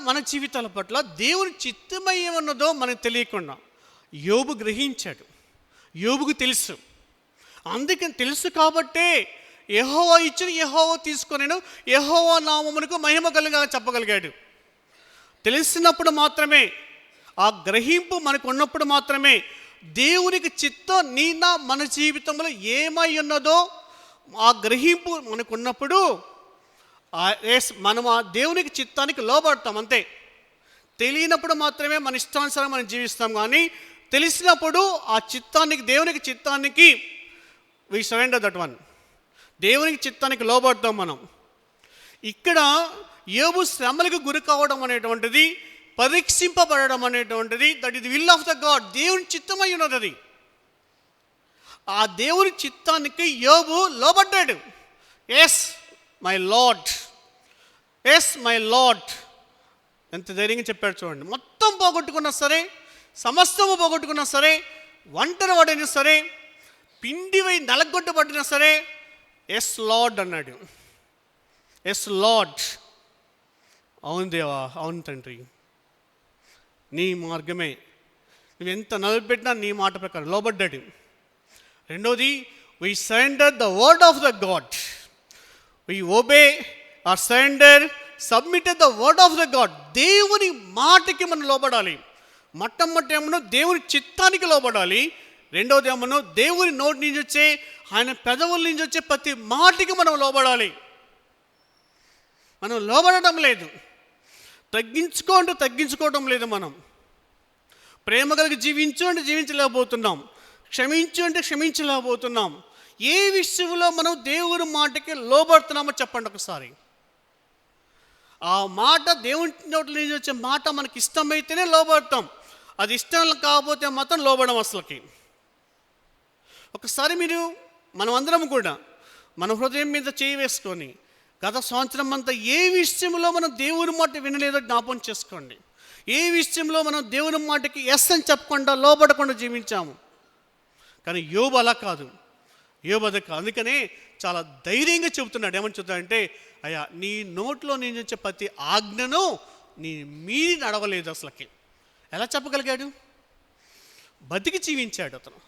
మన జీవితాల పట్ల దేవుని చిత్తమై ఏమన్నదో మనకు తెలియకుండా యోబు గ్రహించాడు. యోబుకు తెలుసు. అందుకని తెలుసు కాబట్టే యెహోవా ఇచ్చిన యెహోవా తీసుకొనెను, యెహోవా నామమునకు మహిమ కలుగా చెప్పగలిగాడు. తెలిసినప్పుడు మాత్రమే, ఆ గ్రహింపు మనకు ఉన్నప్పుడు మాత్రమే దేవునికి చిత్తం మన జీవితంలో ఏమై ఉన్నదో ఆ గ్రహింపు మనకు ఉన్నప్పుడు మనం ఆ దేవునికి చిత్తానికి లోబడతాం. అంతే. తెలియనప్పుడు మాత్రమే మన ఇష్టానుసారం మనం జీవిస్తాం. కానీ తెలిసినప్పుడు ఆ చిత్తానికి, దేవునికి చిత్తానికి వి సరెండర్ దట్ వన్. దేవునికి చిత్తానికి లోబడతాం మనం. ఇక్కడ యోబు శ్రమలకు గురి కావడం అనేటువంటిది, పరీక్షింపబడడం అనేటువంటిది, that is the will of the God. దేవుని చిత్తమై ఉన్నది అది. ఆ దేవుని చిత్తానికి యోబు లోబడ్డాడు. Yes my lord, yes my lord. ఎంత ధైర్యంగా చెప్పాడు చూడండి. మొత్తం పోగొట్టుకున్నా సరే, సమస్తము పోగొట్టుకున్నా సరే, ఒంటరి వాడైనా సరే, పిండివై నలగొట్టబడినా సరే, ఎస్ లార్డ్ అన్నాడు. Yes Lord. అవును దేవా, అవును తండ్రి, నీ మార్గమే, నువ్వు ఎంత నిలబెట్టినా నీ మాట ప్రకారం లోబడ్డాడు. రెండోది, we surrender the word of the God. We obey or surrender, submitted the word of the God. దేవుని మాటకి మనం లోబడాలి. మొట్టమొదటి ఏమో దేవుని చిత్తానికి లోబడాలి. రెండోది ఏమో దేవుని నోటి నుంచి వచ్చే, ఆయన పెదవుల నుంచి వచ్చే ప్రతి మాటకి మనం లోబడాలి. మనం లోబడడం లేదు. తగ్గించుకోవడం లేదు. మనం ప్రేమ కలిగి జీవించు అంటే జీవించలేకపోతున్నాం. క్షమించు అంటే క్షమించలేకపోతున్నాం. ఏ విషయంలో మనం దేవుని మాటకి లోబడుతున్నామో చెప్పండి ఒకసారి. ఆ మాట, దేవుని నోట్ల నుంచి వచ్చే మాట మనకి ఇష్టమైతేనే లోబడతాం. అది ఇష్టం కాకపోతే మాత్రం లోబడం అసలుకి. ఒకసారి మనం అందరం కూడా మన హృదయం మీద చేయి వేసుకొని గత సంవత్సరం అంతా ఏ విషయంలో మనం దేవుని మాట వినలేదో జ్ఞాపకం చేసుకోండి. ఏ విషయంలో మనం దేవుని మాటకి ఎస్ అని చెప్పకుండా లోబడకుండా జీవించాము. కానీ యోబు అలా కాదు. యోబు అది కాదు. అందుకనే చాలా ధైర్యంగా చెబుతున్నాడు. ఏమని చెబుతాడంటే, అయ్యా నీ నోట్లో నేను వచ్చే ప్రతి ఆజ్ఞను నీ మీరి నడవలేదు అసలుకి. ఎలా చెప్పగలిగాడు? బ్రతికి జీవించాడు. అతను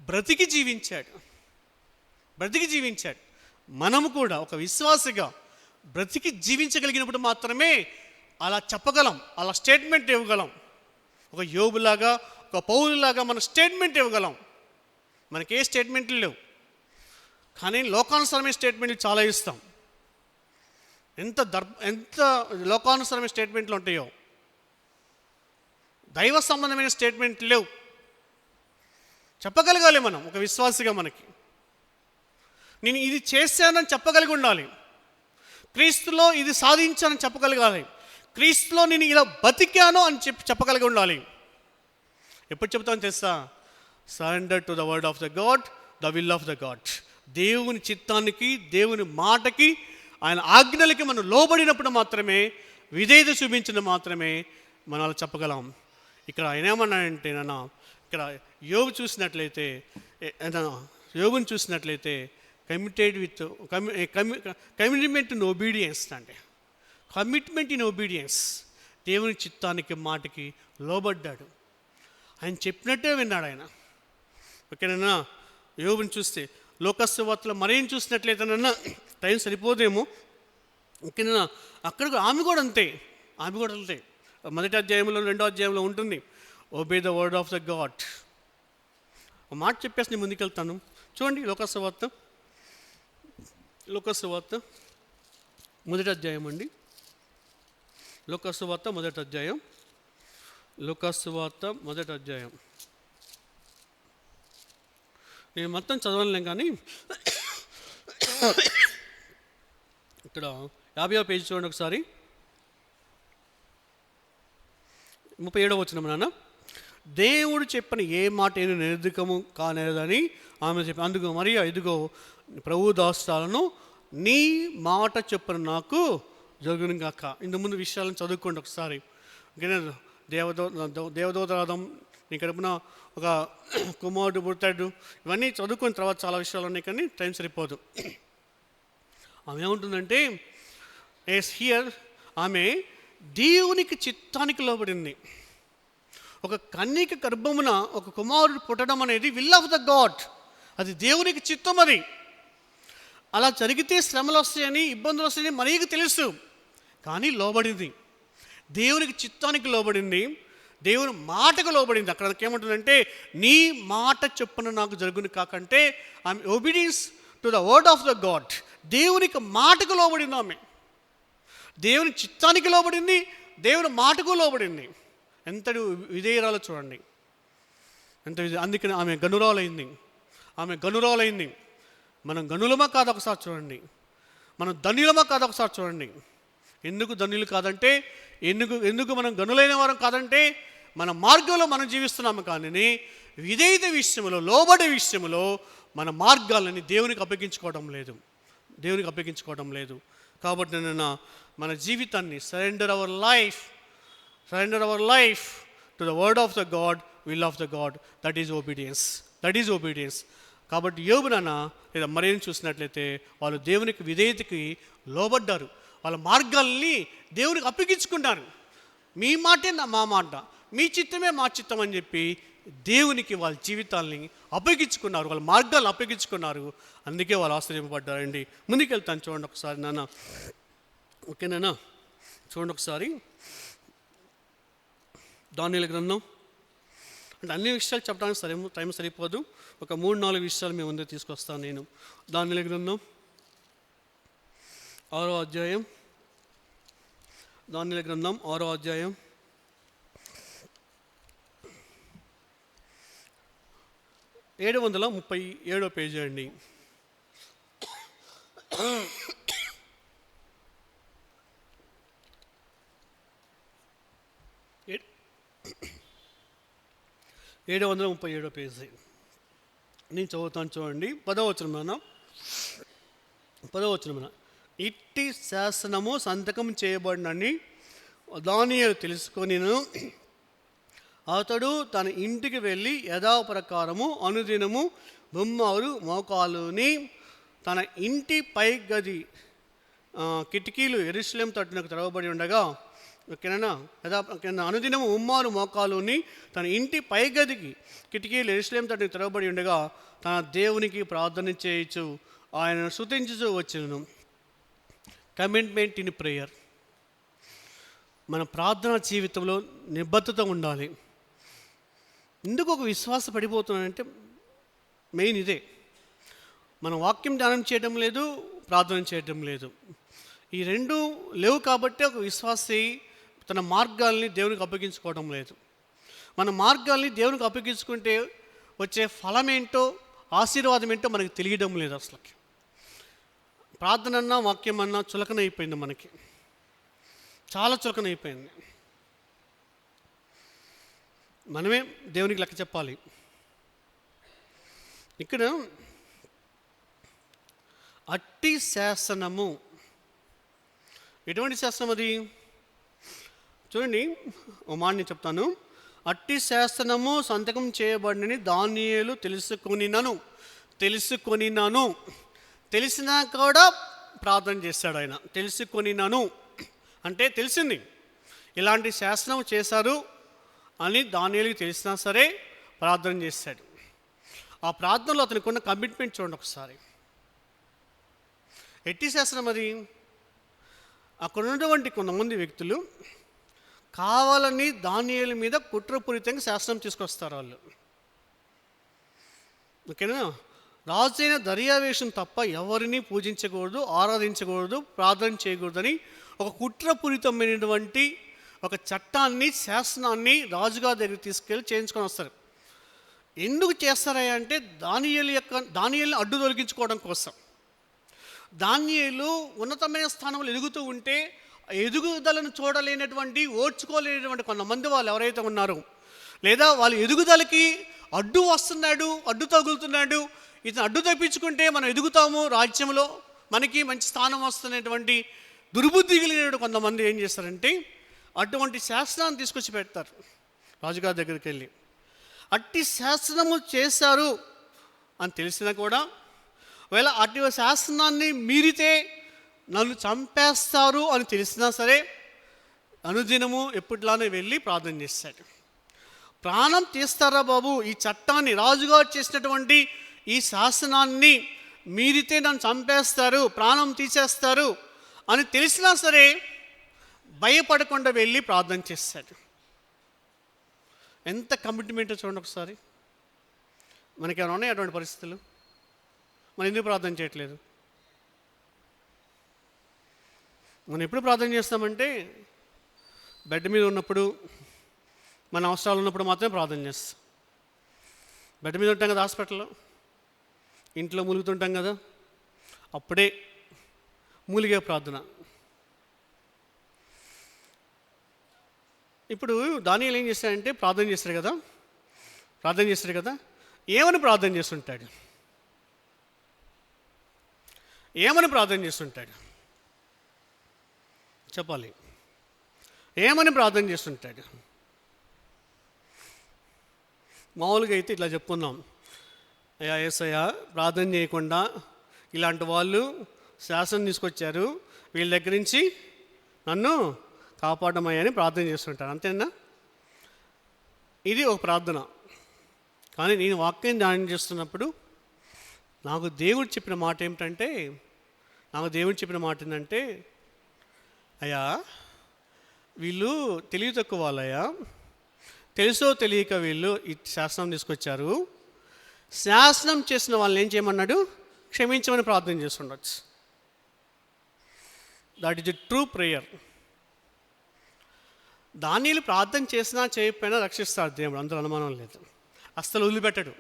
బ్రతికి జీవించాడు. మనము కూడా ఒక విశ్వాసిగా బ్రతికి జీవించగలిగినప్పుడు మాత్రమే అలా చెప్పగలం, అలా స్టేట్మెంట్ ఇవ్వగలం. ఒక యోబులాగా, ఒక పౌలులాగా మన స్టేట్మెంట్ ఇవ్వగలం. మనకే స్టేట్మెంట్లు లేవు, కానీ లోకానుసరమైన స్టేట్మెంట్లు చాలా ఇస్తాం. ఎంత లోకానుసరమైన స్టేట్మెంట్లు ఉంటాయో, దైవ సంబంధమైన స్టేట్మెంట్లు లేవు. చెప్పగలగాలి మనం ఒక విశ్వాసిగా. మనకి నేను ఇది చేశానని చెప్పగలిగి ఉండాలి. క్రీస్తులో ఇది సాధించానని చెప్పగలగాలి. క్రీస్తులో నేను ఇలా బతికాను అని చెప్పగలిగి ఉండాలి. ఎప్పుడు చెప్తాను తెలుసా? Surrender to the word of the God, the will of the God. దేవుని చిత్తానికి, దేవుని మాటకి, ఆయన ఆజ్ఞలకి మనం లోబడినప్పుడు మాత్రమే, విధేయత చూపించిన మాత్రమే మనం అలా చెప్పగలం. ఇక్కడ ఆయన ఏమన్నాడంటే, ఇక్కడ యోబుని చూసినట్లయితే committed with commitment in obedience. అంటే కమిట్మెంట్ ఇన్ ఒబీడియన్స్. దేవుని చిత్తానికి, మాటకి లోబడ్డాడు. ఆయన చెప్పినట్టే విన్నాడు ఆయన. ఓకేనా? యోబుని చూస్తే లోకస్వార్తలో మరేం చూసినట్లయితేనన్నా టైం సరిపోదేమో. ఓకేనా? అక్కడ ఆమె కూడా అంతే. మొదటి అధ్యాయంలో, రెండో అధ్యాయంలో ఉంటుంది, obey the word of the God. ఒక మాట చెప్పేసి నేను ముందుకెళ్తాను. చూడండి, లోకస్వార్త మొదటి అధ్యాయం అండి. లోకస్వార్త మొదటి అధ్యాయం. నేను మొత్తం చదవలేం, కానీ ఇక్కడ 50వ పేజీ చూడండి ఒకసారి. 37వ వచనం. నాన్న, దేవుడు చెప్పిన ఏ మాట ఏదో నిర్ధికము కానేదని ఆమె చెప్పి, అందుకు మరియా, ఇదిగో ప్రభు దాస్తాలను, నీ మాట చెప్పిన నాకు జరుగును గాక. ఇంతకుముందు విషయాలను చదువుకోండి ఒకసారి. దేవదూతరాధం నీ కడుపున ఒక కుమారుడు పుడతాడు. ఇవన్నీ చదువుకున్న తర్వాత చాలా విషయాలు ఉన్నాయి, కానీ టైం సరిపోదు. ఆమె ఏముంటుందంటే హియర్ ఆమె దేవునికి చిత్తానికి లోబడింది. ఒక కన్యక గర్భమున ఒక కుమారుడు పుట్టడం అనేది విల్ ఆఫ్ ద గాడ్, అది దేవునికి చిత్తం. అది అలా జరిగితే శ్రమలు వస్తాయని, ఇబ్బందులు వస్తాయని మనకి తెలుసు, కానీ లోబడింది, దేవునికి చిత్తానికి లోబడింది, దేవుని మాటకు లోబడింది. అక్కడ ఏమంటుందంటే నీ మాట చొప్పున నాకు జరుగును కాకంటే ఆమె obedience to the word of the God, దేవునికి మాటకు లోబడింది. ఆమె దేవుని చిత్తానికి లోబడింది, దేవుని మాటకు లోబడింది. ఎంతటి విధేయురాలో చూడండి, ఎంత అందుకని ఆమె గనురాలైంది. మనం గనులమా కాదు ఒకసారి చూడండి, మనం ధన్యులమా కాదు ఒకసారి చూడండి. ఎందుకు ధన్యులు కాదంటే, ఎందుకు మనం గనులైన వారం కాదంటే, మన మార్గంలో మనం జీవిస్తున్నాము, కానీ విధేయత విషయంలో, లోబడే విషయంలో మన మార్గాలని దేవునికి అప్పగించుకోవడం లేదు. కాబట్టి నేను మన జీవితాన్ని surrender our life to the word of the God, will of the God, that is obedience. కాబట్టి యోబునైనా లేదా మరేం చూసినట్లయితే వాళ్ళు దేవునికి విధేయతకి లోబడ్డారు, వాళ్ళ మార్గాల్ని దేవునికి అప్పగించుకున్నారు. మీ మాటే మా మాట, మీ చిత్తమే మా చిత్తం అని చెప్పి దేవునికి వాళ్ళ జీవితాల్ని అప్పగించుకున్నారు, వాళ్ళ మార్గాలను అప్పగించుకున్నారు. అందుకే వాళ్ళు ఆశ్చర్యపడ్డారండి. ముందుకెళ్తాను చూడండి ఒకసారి నాన్న, ఓకేనా? చూడండి ఒకసారి దానియేలు గ్రంథం. అంటే అన్ని విషయాలు చెప్పడానికి టైం సరిపోదు, ఒక 3-4 విషయాలు మేము ముందే తీసుకొస్తాను నేను. దానియేలు గ్రంథం 6వ అధ్యాయం, 737 పేజీ అండి. ఏడు 737 పేజీ నేను చదువుతాను చూడండి. 10వ వచనం, ఇట్టి శాసనము సంతకం చేయబడినని దానియేలు తెలుసుకొనిను అతడు తన ఇంటికి వెళ్ళి యథాప్రకారము అనుదినము బొమ్మరు మోకాలుని తన ఇంటి పై గది కిటికీలు యెరూషలేము తట్టునకు తెరవబడి ఉండగా, ఓకేనా? అనుదినము ఉమ్మారు మోకాలుని తన ఇంటి పై గదికి కిటికీలు యెరూషలేము తట్టునకు తెరవబడి ఉండగా తన దేవునికి ప్రార్థన చేయొచ్చు, ఆయనను స్తుతించుచూ వచ్చును. Commitment in prayer. మన ప్రార్థన జీవితంలో నిబద్ధత ఉండాలి. ఎందుకు ఒక విశ్వాస పడిపోతున్నానంటే మెయిన్ ఇదే, మన వాక్యం ధ్యానం చేయడం లేదు, ప్రార్థన చేయడం లేదు. ఈ రెండు లేవు కాబట్టి ఒక విశ్వాసి తన మార్గాల్ని దేవునికి అప్పగించుకోవడం లేదు. మన మార్గాల్ని దేవునికి అప్పగించుకుంటే వచ్చే ఫలం ఏంటో, ఆశీర్వాదం ఏంటో మనకి తెలియడం లేదు. అసలుకి ప్రార్థన అన్నా వాక్యం అన్నా చులకన అయిపోయింది, మనకి చాలా చులకన అయిపోయింది. మనమే దేవునికి లెక్క చెప్పాలి. ఇక్కడ అట్టి శాసనము, ఎటువంటి శాసనం అది చూడండి, ఓ మాట నేను చెప్తాను. అట్టి శాసనము సంతకం చేయబడినని దానియేలు తెలుసుకొనినాను. తెలిసినా కూడా ప్రార్థన చేశాడు ఆయన. తెలుసుకొనినాను అంటే తెలిసింది, ఇలాంటి శాసనం చేశారు అని దానియేలుకి తెలిసినా సరే ప్రార్థన చేశాడు. ఆ ప్రార్థనలో అతనికి ఉన్న కమిట్మెంట్ చూడండి ఒకసారి. ఎట్టి శాసనం అది? అక్కడ ఉన్నటువంటి కొంతమంది వ్యక్తులు కావాలని దానియేలు మీద కుట్రపూరితంగా శాసనం తీసుకొస్తారు వాళ్ళు, ఓకేనా? రాజైన దర్యావేషం తప్ప ఎవరిని పూజించకూడదు, ఆరాధించకూడదు, ప్రార్థన చేయకూడదని ఒక కుట్రపూరితమైనటువంటి ఒక చట్టాన్ని, శాసనాన్ని రాజుగారి దగ్గర తీసుకెళ్ళి చేయించుకొని వస్తారు. ఎందుకు చేస్తారా అంటే దానియేలుని అడ్డు తొలగించుకోవడం కోసం. దానియేలు ఉన్నతమైన స్థానంలో ఎదుగుతూ ఉంటే ఎదుగుదలను చూడలేనటువంటి, ఓర్చుకోలేనటువంటి కొంతమంది వాళ్ళు ఎవరైతే ఉన్నారో, లేదా వాళ్ళ ఎదుగుదలకి అడ్డు వస్తున్నాడు, అడ్డు తగులుతున్నాడు, ఇతను అడ్డు తప్పించుకుంటే మనం ఎదుగుతాము, రాజ్యంలో మనకి మంచి స్థానం వస్తున్నటువంటి దుర్బుద్ధి కలిగిన కొంతమంది ఏం చేస్తారంటే అటువంటి శాస్త్రాన్ని తీసుకొచ్చి పెడతారు రాజుగారి దగ్గరికి వెళ్ళి. అట్టి శాసనము చేశారు అని తెలిసినా కూడా, ఒకవేళ అట్టి శాసనాన్ని మీరితే నన్ను చంపేస్తారు అని తెలిసినా సరే అనుదినము ఎప్పటిలానే వెళ్ళి ప్రార్థన చేశాడు. ప్రాణం తీస్తారా బాబు, ఈ చట్టాన్ని, రాజుగారు చేసినటువంటి ఈ శాసనాన్ని మీరితే నన్ను చంపేస్తారు, ప్రాణం తీసేస్తారు అని తెలిసినా సరే భయపడకుండా వెళ్ళి ప్రార్థన చేశాడు. ఎంత కమిట్మెంట్ చూడండి ఒకసారి. మనకి ఏమైనా ఉన్నాయి అటువంటి పరిస్థితులు? మనం ఎందుకు ప్రార్థన చేయట్లేదు? మనం ఎప్పుడు ప్రార్థన చేస్తామంటే బెడ్ మీద ఉన్నప్పుడు, మన అవసరాలు ఉన్నప్పుడు మాత్రమే ప్రార్థన చేస్తాం. బెడ్ మీద ఉంటాం కదా, హాస్పిటల్లో, ఇంట్లో మూలుగుతుంటాం కదా, అప్పుడే మూలిగే ప్రార్థన. ఇప్పుడు దానియేలు ఏం చేస్తాడంటే ప్రార్థన చేస్తాడు కదా, ఏమని ప్రార్థన చేస్తుంటాడు? చెప్పాలి. ఏమని ప్రార్థన చేస్తుంటాడు? మామూలుగా అయితే ఇట్లా చెప్పుకుందాం, అయ్యా యేసయ్యా, ప్రార్థన చేయకుండా ఇలాంటి వాళ్ళు శాసనం తీసుకొచ్చారు, వీళ్ళ దగ్గర నుంచి నన్ను కాపాడమయ్యా అని ప్రార్థన చేస్తుంటాను, అంతేనా? ఇది ఒక ప్రార్థన. కానీ నేను వాక్యం ధ్యానం చేస్తున్నప్పుడు నాకు దేవుడు చెప్పిన మాట ఏంటంటే, అయ్యా వీళ్ళు తెలివి తక్కువ వాళ్ళయ్యా, తెలుసో తెలియక వీళ్ళు ఈ శాసనం తీసుకొచ్చారు, శాసనం చేసిన వాళ్ళని ఏం చేయమన్నాడు? క్షమించమని ప్రార్థన చేస్తుండొచ్చు. That is a true prayer. దానియేలు ప్రార్థన చేసినా చేయకపోయినా రక్షిస్తాడు దేవుడు, అందులో అనుమానం లేదు. అస్సలు వదిలిపెట్టడు.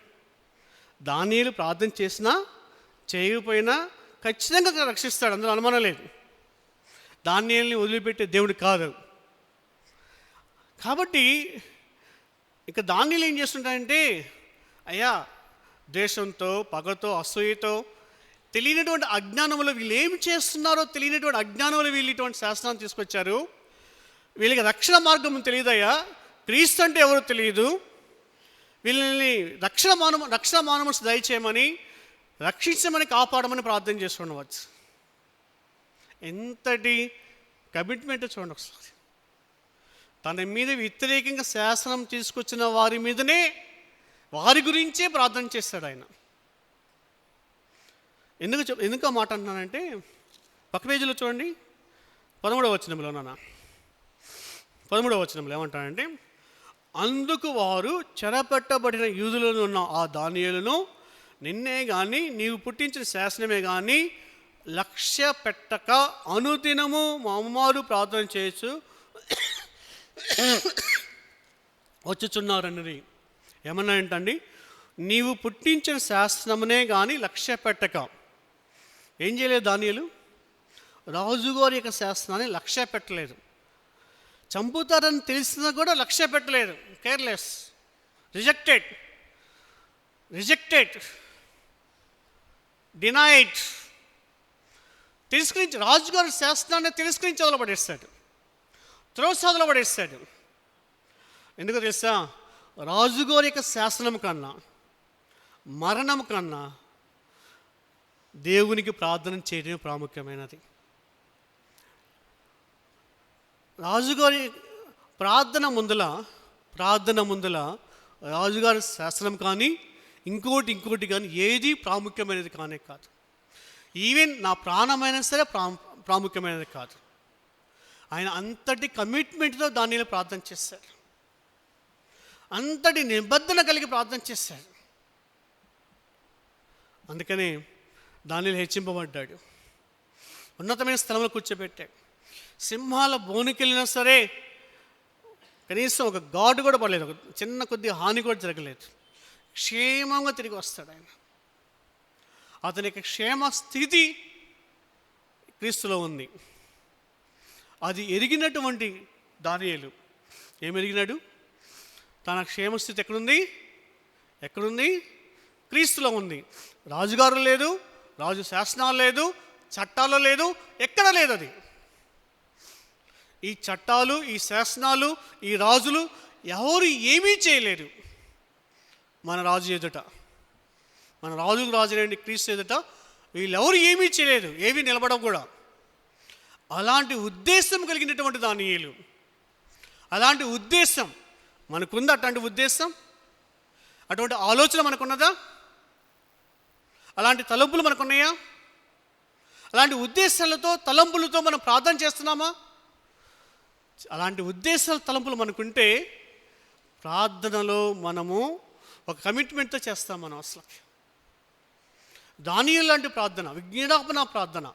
దానియేలు ప్రార్థన చేసినా చేయకపోయినా ఖచ్చితంగా రక్షిస్తాడు, అందులో అనుమానం లేదు. దానియేలుని వదిలిపెట్టే దేవుడు కాదు. కాబట్టి ఇక దానియేలు ఏం చేస్తుంటాడంటే, అయ్యా ద్వేషంతో, పగతో, అసూయతో, తెలియనటువంటి అజ్ఞానంలో వీళ్ళు ఏం చేస్తున్నారో తెలియనటువంటి అజ్ఞానంలో వీళ్ళు ఇటువంటి శాసనాన్ని తీసుకొచ్చారు, వీళ్ళకి రక్షణ మార్గం తెలియదయ్యా, క్రీస్తు అంటే ఎవరో తెలియదు, వీళ్ళని రక్షణ మానవస్ దయచేయమని, రక్షించమని, కాపాడమని ప్రార్థన చేస్తుండవచ్చు. ఎంతటి కమిట్మెంట్ చూడండి ఒకసారి. తన మీద వ్యతిరేకంగా శాసనం తీసుకొచ్చిన వారి గురించే ప్రార్థన చేస్తాడు ఆయన. ఎందుకు మాట అంటున్నానంటే, పక్క పేజీలో చూడండి, 13వ వచనంలో ఏమంటాడంటే, అందుకు వారు చెరపట్టబడిన యూదులను ఉన్న ఆ దానియేలును నిన్నే కానీ నీవు పుట్టించిన శాసనమే కానీ లక్ష్య పెట్టక అనుదినము మారు ప్రార్థన చేయొచ్చు వచ్చుచున్నారన్నది. ఏమన్నా ఏంటండి, నీవు పుట్టించిన శాసనమునే కానీ లక్ష్య పెట్టక ఏం చేయలేదు దానియేలు? రాజుగారి యొక్క శాసనాన్ని లక్ష్య పెట్టలేదు. చంపుతారని తెలిసినా కూడా లక్ష్య పెట్టలేదు. Careless, rejected, denied. రాజుగారి శాసనాన్ని తిరస్కరించి వదలబడేస్తాడు, త్రోసదలబడేస్తాడు. ఎందుకు తెలుసా? రాజుగారి యొక్క శాసనం కన్నా, మరణం కన్నా దేవునికి ప్రార్థన చేయడమే ప్రాముఖ్యమైనది. రాజుగారి ప్రార్థన ముందల రాజుగారి శాసనం కానీ ఇంకోటి కానీ ఏది ప్రాముఖ్యమైనది కానే కాదు. ఈవెన్ నా ప్రాణమైనా సరే ప్రాముఖ్యమైనది కాదు. ఆయన అంతటి కమిట్మెంట్తో దానిలో ప్రార్థన చేశాడు, అంతటి నిబద్ధన కలిగి ప్రార్థన చేశాడు. అందుకనే దానిలో హెచ్చింపబడ్డాడు, ఉన్నతమైన స్థలంలో కూర్చోబెట్టాడు. సింహాల బోనుకెళ్ళినా సరే కనీసం ఒక ఘాటు కూడా పడలేదు, ఒక చిన్న కొద్ది హాని కూడా జరగలేదు. క్షేమంగా తిరిగి వస్తాడు ఆయన. అతని యొక్క క్షేమ స్థితి క్రీస్తులో ఉంది. అది ఎరిగినటువంటి దానియేలు ఏం ఎరిగినాడు? తన క్షేమస్థితి ఎక్కడుంది? క్రీస్తులో ఉంది. రాజుగారు లేదు, రాజు శాసనాలు లేదు, చట్టాలు లేదు, ఎక్కడ లేదు. అది ఈ చట్టాలు, ఈ శాసనాలు, ఈ రాజులు ఎవరు ఏమీ చేయలేరు. మన రాజు ఎదుట, మన రాజుకు రాజులేండి క్రీస్తు ఎదుట వీళ్ళెవరు ఏమీ చేయలేదు, ఏమీ నిలబడవు కూడా. అలాంటి ఉద్దేశం కలిగినటువంటి దానియేలు, అలాంటి ఉద్దేశం మనకుందా? అట్లాంటి ఉద్దేశం, అటువంటి ఆలోచన మనకున్నదా? అలాంటి తలంపులు మనకున్నాయా? అలాంటి ఉద్దేశాలతో తలంపులతో మనం ప్రార్థన చేస్తున్నామా? అలాంటి ఉద్దేశాల తలంపులు మనకుంటే ప్రార్థనలో మనము ఒక కమిట్మెంట్తో చేస్తాం. మనం అసలు దానియేలు లాంటి ప్రార్థన, విజ్ఞాపన ప్రార్థన,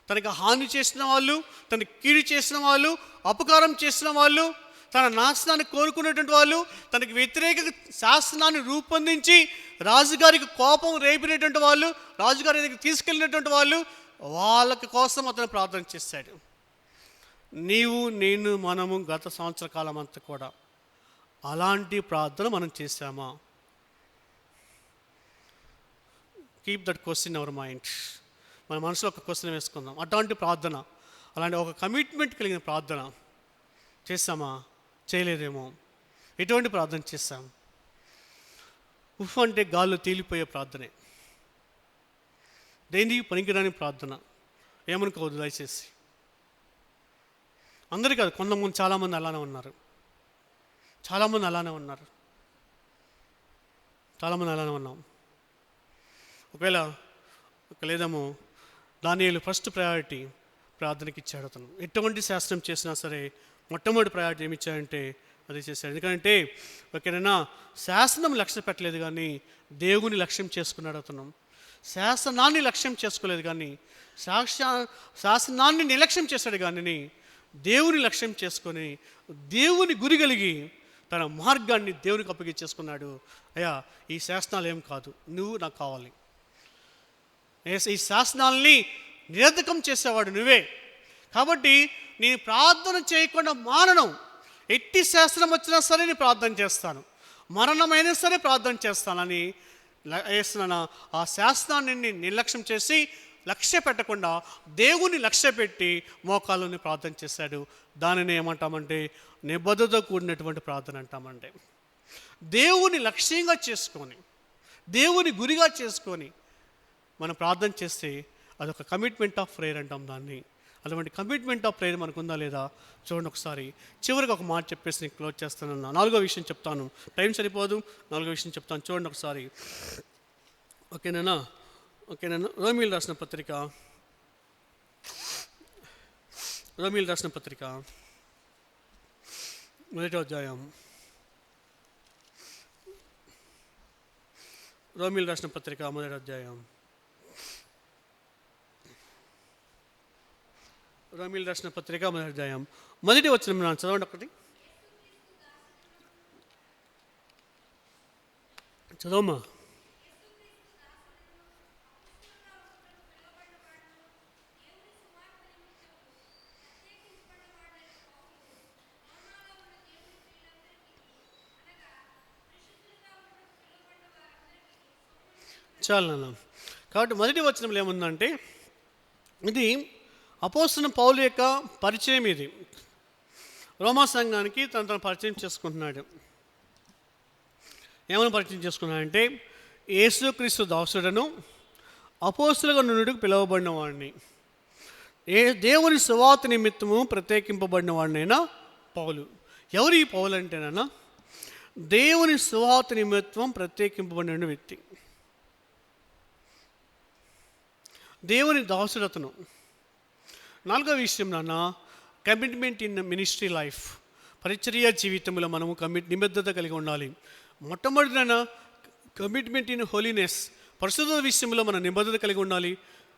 తనకు హాని చేసిన వాళ్ళు, తనకి కీడు చేసిన వాళ్ళు, అపకారం చేసిన వాళ్ళు, తన నాశనాన్ని కోరుకునేటువంటి వాళ్ళు, తనకి వ్యతిరేక శాసనాన్ని రూపొందించి రాజుగారికి కోపం రేపినటువంటి వాళ్ళు, రాజుగారి దగ్గరికి తీసుకెళ్ళినటువంటి వాళ్ళు, వాళ్ళకి కోసం అతను ప్రార్థన చేశాడు. నీవు నేను మనము గత సంవత్సర కాలం అంతా కూడా అలాంటి ప్రార్థన మనం చేశామా? Keep that question our mind. మన మనసులో ఒక క్వశ్చన్ వేసుకుందాం. అటువంటి ప్రార్థన, అలాంటి ఒక కమిట్మెంట్ కలిగిన ప్రార్థన చేస్తామా? చేయలేదేమో. ఎటువంటి ప్రార్థన చేస్తాం? ఉఫ్ అంటే గాల్లో తేలిపోయే ప్రార్థనే, దేనికి పనికిరాని ప్రార్థన. ఏమనుకోవద్దు దయచేసి. అందరూ కాదు, కొంతమంది, చాలామంది అలానే ఉన్నారు. చాలామంది అలానే ఉన్నాం. ఒకవేళ దానియేలు ఫస్ట్ ప్రయారిటీ ప్రార్థనకి ఇచ్చాడు. అతను ఎటువంటి శాస్త్రం చేసినా సరే మొట్టమొదటి ప్రయారిటీ ఏమి ఇచ్చాడంటే అది చేశాడు. ఎందుకంటే ఒకరైనా శాసనం లక్ష్య పెట్టలేదు కానీ దేవుని లక్ష్యం చేసుకున్నాడు. అతను శాసనాన్ని లక్ష్యం చేసుకోలేదు కానీ శాసనాన్ని నిర్లక్ష్యం చేశాడు. కానీ దేవుని లక్ష్యం చేసుకొని దేవుని గురి కలిగి తన మార్గాన్ని దేవునికి అప్పగించేసుకున్నాడు. అయ్యా, ఈ శాసనాలు ఏం కాదు, నువ్వు నాకు కావాలి. ఈ శాసనాల్ని నిరర్ధకం చేసేవాడు నువ్వే. కాబట్టి నేను ప్రార్థన చేయకుండా మానను. ఎట్టి శాస్త్రం వచ్చినా సరే నేను ప్రార్థన చేస్తాను, మరణమైనా సరే ప్రార్థన చేస్తానని వేస్తున్నాను. ఆ శాస్త్రాన్ని నిర్లక్ష్యం చేసి లక్ష్య పెట్టకుండా దేవుని లక్ష్య పెట్టి మోకాళ్ళని ప్రార్థన చేశాడు. దానిని ఏమంటామంటే నిబద్ధతతో కూడినటువంటి ప్రార్థన అంటామంటే. దేవుని లక్ష్యంగా చేసుకొని, దేవుని గురిగా చేసుకొని మనం ప్రార్థన చేస్తే అదొక కమిట్మెంట్ ఆఫ్ ప్రేయర్ అంటాం దాన్ని. అటువంటి కమిట్మెంట్ ఆఫ్ ప్రేయర్ మనకు ఉందా లేదా చూడండి ఒకసారి. చివరికి ఒక మాట చెప్పేసి నేను క్లోజ్ చేస్తానన్నా. 4వ విషయం చెప్తాను, టైం సరిపోదు. 4వ విషయం చెప్తాను, చూడండి ఒకసారి. ఓకేనా? రోమీయులు రాసిన పత్రిక 1వ అధ్యాయం. రోమీయులు రాసిన పత్రిక 1వ అధ్యాయం. రోమీయులు రాసిన పత్రిక 1వ అధ్యాయం 1వ వచనం ನಾನು చదవండి ఒకటి. చదవమ్మా. చాలు నాన్న. కాబట్టి 1వ వచనంలో ఏముందంటే, ఇది అపోస్తలుడైన పౌలు యొక్క పరిచయం. ఇది రోమా సంఘానికి తన పరిచయం చేసుకుంటున్నాడు. ఏమైనా పరిచయం చేసుకున్నాడంటే, యేసుక్రీస్తు దాసుడను అపోస్తలుగా నుండుటకు పిలువబడిన వాడిని, దేవుని సువార్త నిమిత్తము ప్రత్యేకింపబడిన వాడినైనా పౌలు. ఎవరు ఈ పౌలు అంటేనన్నా? దేవుని సువార్త నిమిత్తం ప్రత్యేకింపబడిన వ్యక్తి, దేవుని దాసుడతను. 4వ విషయం నాన్న, కమిట్మెంట్ ఇన్ మినిస్ట్రీ లైఫ్. పరిచర్య జీవితంలో మనము నిబద్ధత కలిగి ఉండాలి. మొట్టమొదటిన కమిట్మెంట్ ఇన్ హోలీనెస్, పరిశుద్ధ విషయంలో మన నిబద్ధత కలిగి ఉండాలి.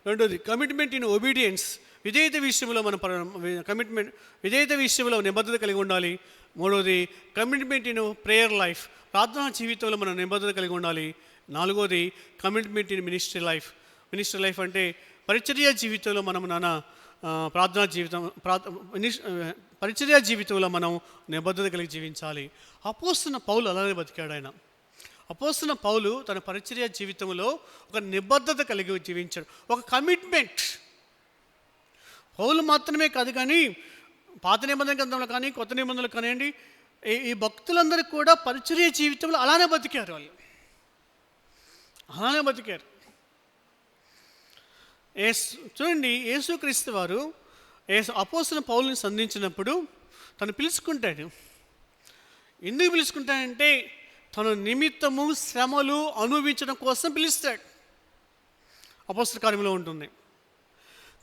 రెండోది కమిట్మెంట్ ఇన్ ఒబీడియన్స్, విధేయత విషయంలో మన విధేయత విషయంలో నిబద్ధత కలిగి ఉండాలి. మూడోది కమిట్మెంట్ ఇన్ ప్రేయర్ లైఫ్, ప్రార్థనా జీవితంలో మన నిబద్ధత కలిగి ఉండాలి. 4వది commitment in ministry life. Ministry life అంటే పరిచర్య జీవితంలో మనం ప్రార్థనా జీవితం, పరిచర్య జీవితంలో మనం నిబద్ధత కలిగి జీవించాలి. అపోస్తలుడైన పౌలు అలానే బతికాడు. ఆయన అపోస్తలుడైన పౌలు తన పరిచర్య జీవితంలో ఒక నిబద్ధత కలిగి జీవించాడు, ఒక కమిట్మెంట్. పౌలు మాత్రమే కాదు కానీ పాత నిబంధన గ్రంథంలో కానీ కొత్త నిబంధనలు కానివ్వండి, ఈ భక్తులందరూ కూడా పరిచర్య జీవితంలో అలానే బతికారు. వాళ్ళు అలానే బతికారు. చూడండి, యేసుక్రీస్తు వారు అపోస్తలుడైన పౌలుని సంధించినప్పుడు తను పిలుచుకుంటాడు. ఎందుకు పిలుచుకుంటాడంటే తన నిమిత్తము శ్రమలు అనుభవించడం కోసం పిలుస్తాడు. అపోస్తల కార్యంలో ఉంటుంది.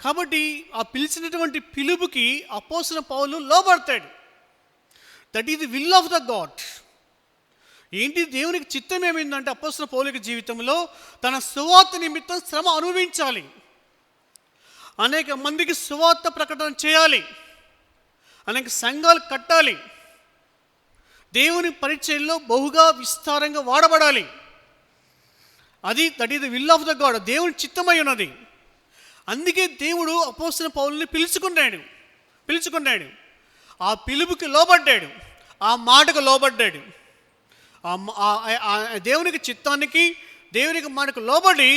కాబట్టి ఆ పిలిచినటువంటి పిలుపుకి అపోస్తలుడైన పౌలు లోబడతాడు. That is the will of the God. ఏంటి దేవునికి చిత్తం ఏమైందంటే అపోస్తలుడైన పౌలు జీవితంలో తన సువార్త నిమిత్తం శ్రమ అనుభవించాలి, అనేక మందికి సువార్త ప్రకటన చేయాలి, అనేక సంఘాలు కట్టాలి, దేవుని పరిచయంలో బహుగా విస్తారంగా వాడబడాలి. That is the will of the God. దేవుని చిత్తమై ఉన్నది. అందుకే దేవుడు అపోస్తలుడైన పౌలుని పిలుచుకున్నాడు. ఆ పిలుపుకి లోబడ్డాడు, ఆ మాటకు లోబడ్డాడు. దేవునికి చిత్తానికి, దేవునికి మాటకు లోబడి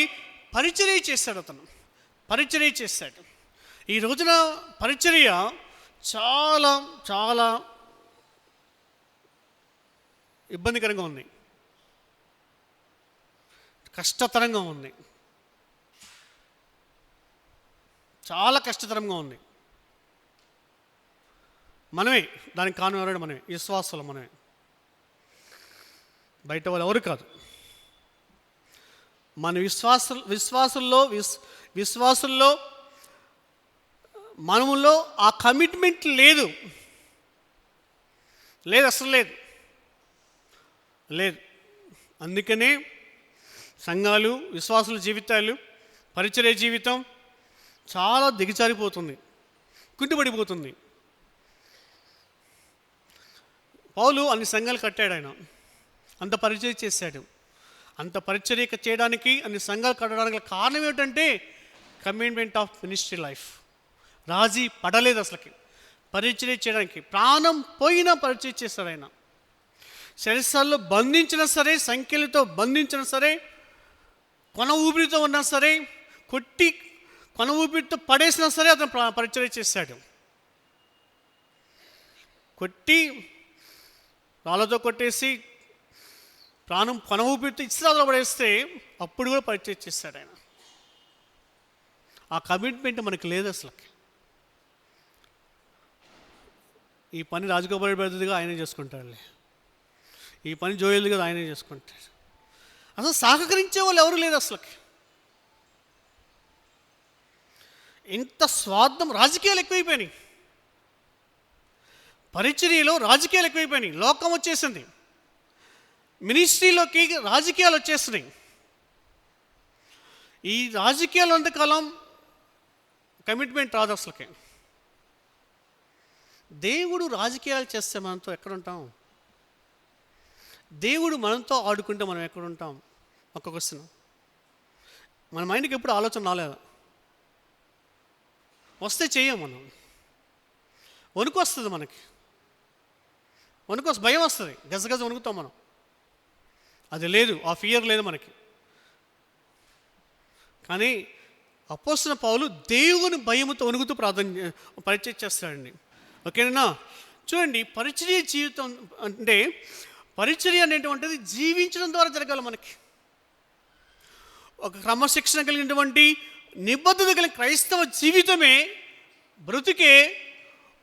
పరిచర్య చేశాడు. అతను పరిచర్య చేశాడు. ఈ రోజున పరిచర్య చాలా చాలా ఇబ్బందికరంగా ఉంది, కష్టతరంగా ఉంది, చాలా కష్టతరంగా ఉంది. మనమే దానికి కారణం, మనమే విశ్వాసాలు, మనమే, బయట వాళ్ళు ఎవరు కాదు. మన విశ్వాసుల్లో మనములో ఆ కమిట్మెంట్ లేదు, అసలు లేదు. అందుకనే సంఘాలు, విశ్వాసుల జీవితాలు, పరిచర్య జీవితం చాలా దిగజారిపోతుంది, కుంటుపడిపోతుంది. పౌలు అన్ని సంఘాలు కట్టాడు. ఆయన అంత పరిచర్య చేశాడు. అంత పరిచర్య చేయడానికి, అన్ని సంఘాలు కట్టడానికి కారణం ఏమిటంటే కమిట్మెంట్ ఆఫ్ మినిస్ట్రీ లైఫ్. రాజీ పడలేదు అసలుకి. పరిచర్య చేయడానికి ప్రాణం పోయినా పరిచర్య చేశాడు ఆయన. శరీరాల్లో బంధించినా సరే, సంఖ్యలతో బంధించినా సరే, కొన ఊపిరితో ఉన్నా సరే, కొట్టి కొన ఊపిరితో పడేసినా సరే అతను పరిచర్య చేశాడు. కొట్టి రాళ్ళతో కొట్టేసి ప్రాణం కొన ఊపిరితో ఇస్రాలో పడేస్తే అప్పుడు కూడా పరిచర్య చేశాడు ఆయన. ఆ కమిట్మెంట్ మనకి లేదు అసలు. ఈ పని రాజగోపాల్ పెద్దదిగా ఆయనే చేసుకుంటాడులే, ఈ పని జోయల్గా ఆయనే చేసుకుంటాడు. అసలు సహకరించే వాళ్ళు ఎవరు లేదు అసలు. ఇంత స్వార్థం, రాజకీయాలు ఎక్కువైపోయినాయి. పరిచర్యలో రాజకీయాలు ఎక్కువైపోయినాయి. లోకం వచ్చేసింది, మినిస్ట్రీలోకి రాజకీయాలు వచ్చేస్తున్నాయి. ఈ రాజకీయాలు అంతకాలం కమిట్మెంట్ రాదు అసలుకి. దేవుడు రాజకీయాలు చేస్తే మనతో ఎక్కడుంటాం? దేవుడు మనతో ఆడుకుంటే మనం ఎక్కడుంటాం? ఒక క్వశ్చన్. మన మైండ్కి ఎప్పుడు ఆలోచన రాలేదు. వస్తే చెయ్యం మనం. వణుకు వస్తుంది మనకి, భయం వస్తుంది, గజగజ వణుకుతాం మనం. అది లేదు, ఆ ఫియర్ లేదు మనకి. కానీ అపోస్తలుడైన పౌలు దేవుని భయముతో వణుకుతూ పరిచర్య చేస్తాడండి. ఓకేనా? చూడండి, పరిచర్య జీవితం అంటే, పరిచర్య అనేటువంటిది జీవించడం ద్వారా జరగాలి మనకి. ఒక క్రమశిక్షణ కలిగినటువంటి, నిబద్ధత కలిగిన క్రైస్తవ జీవితమే, బ్రతుకే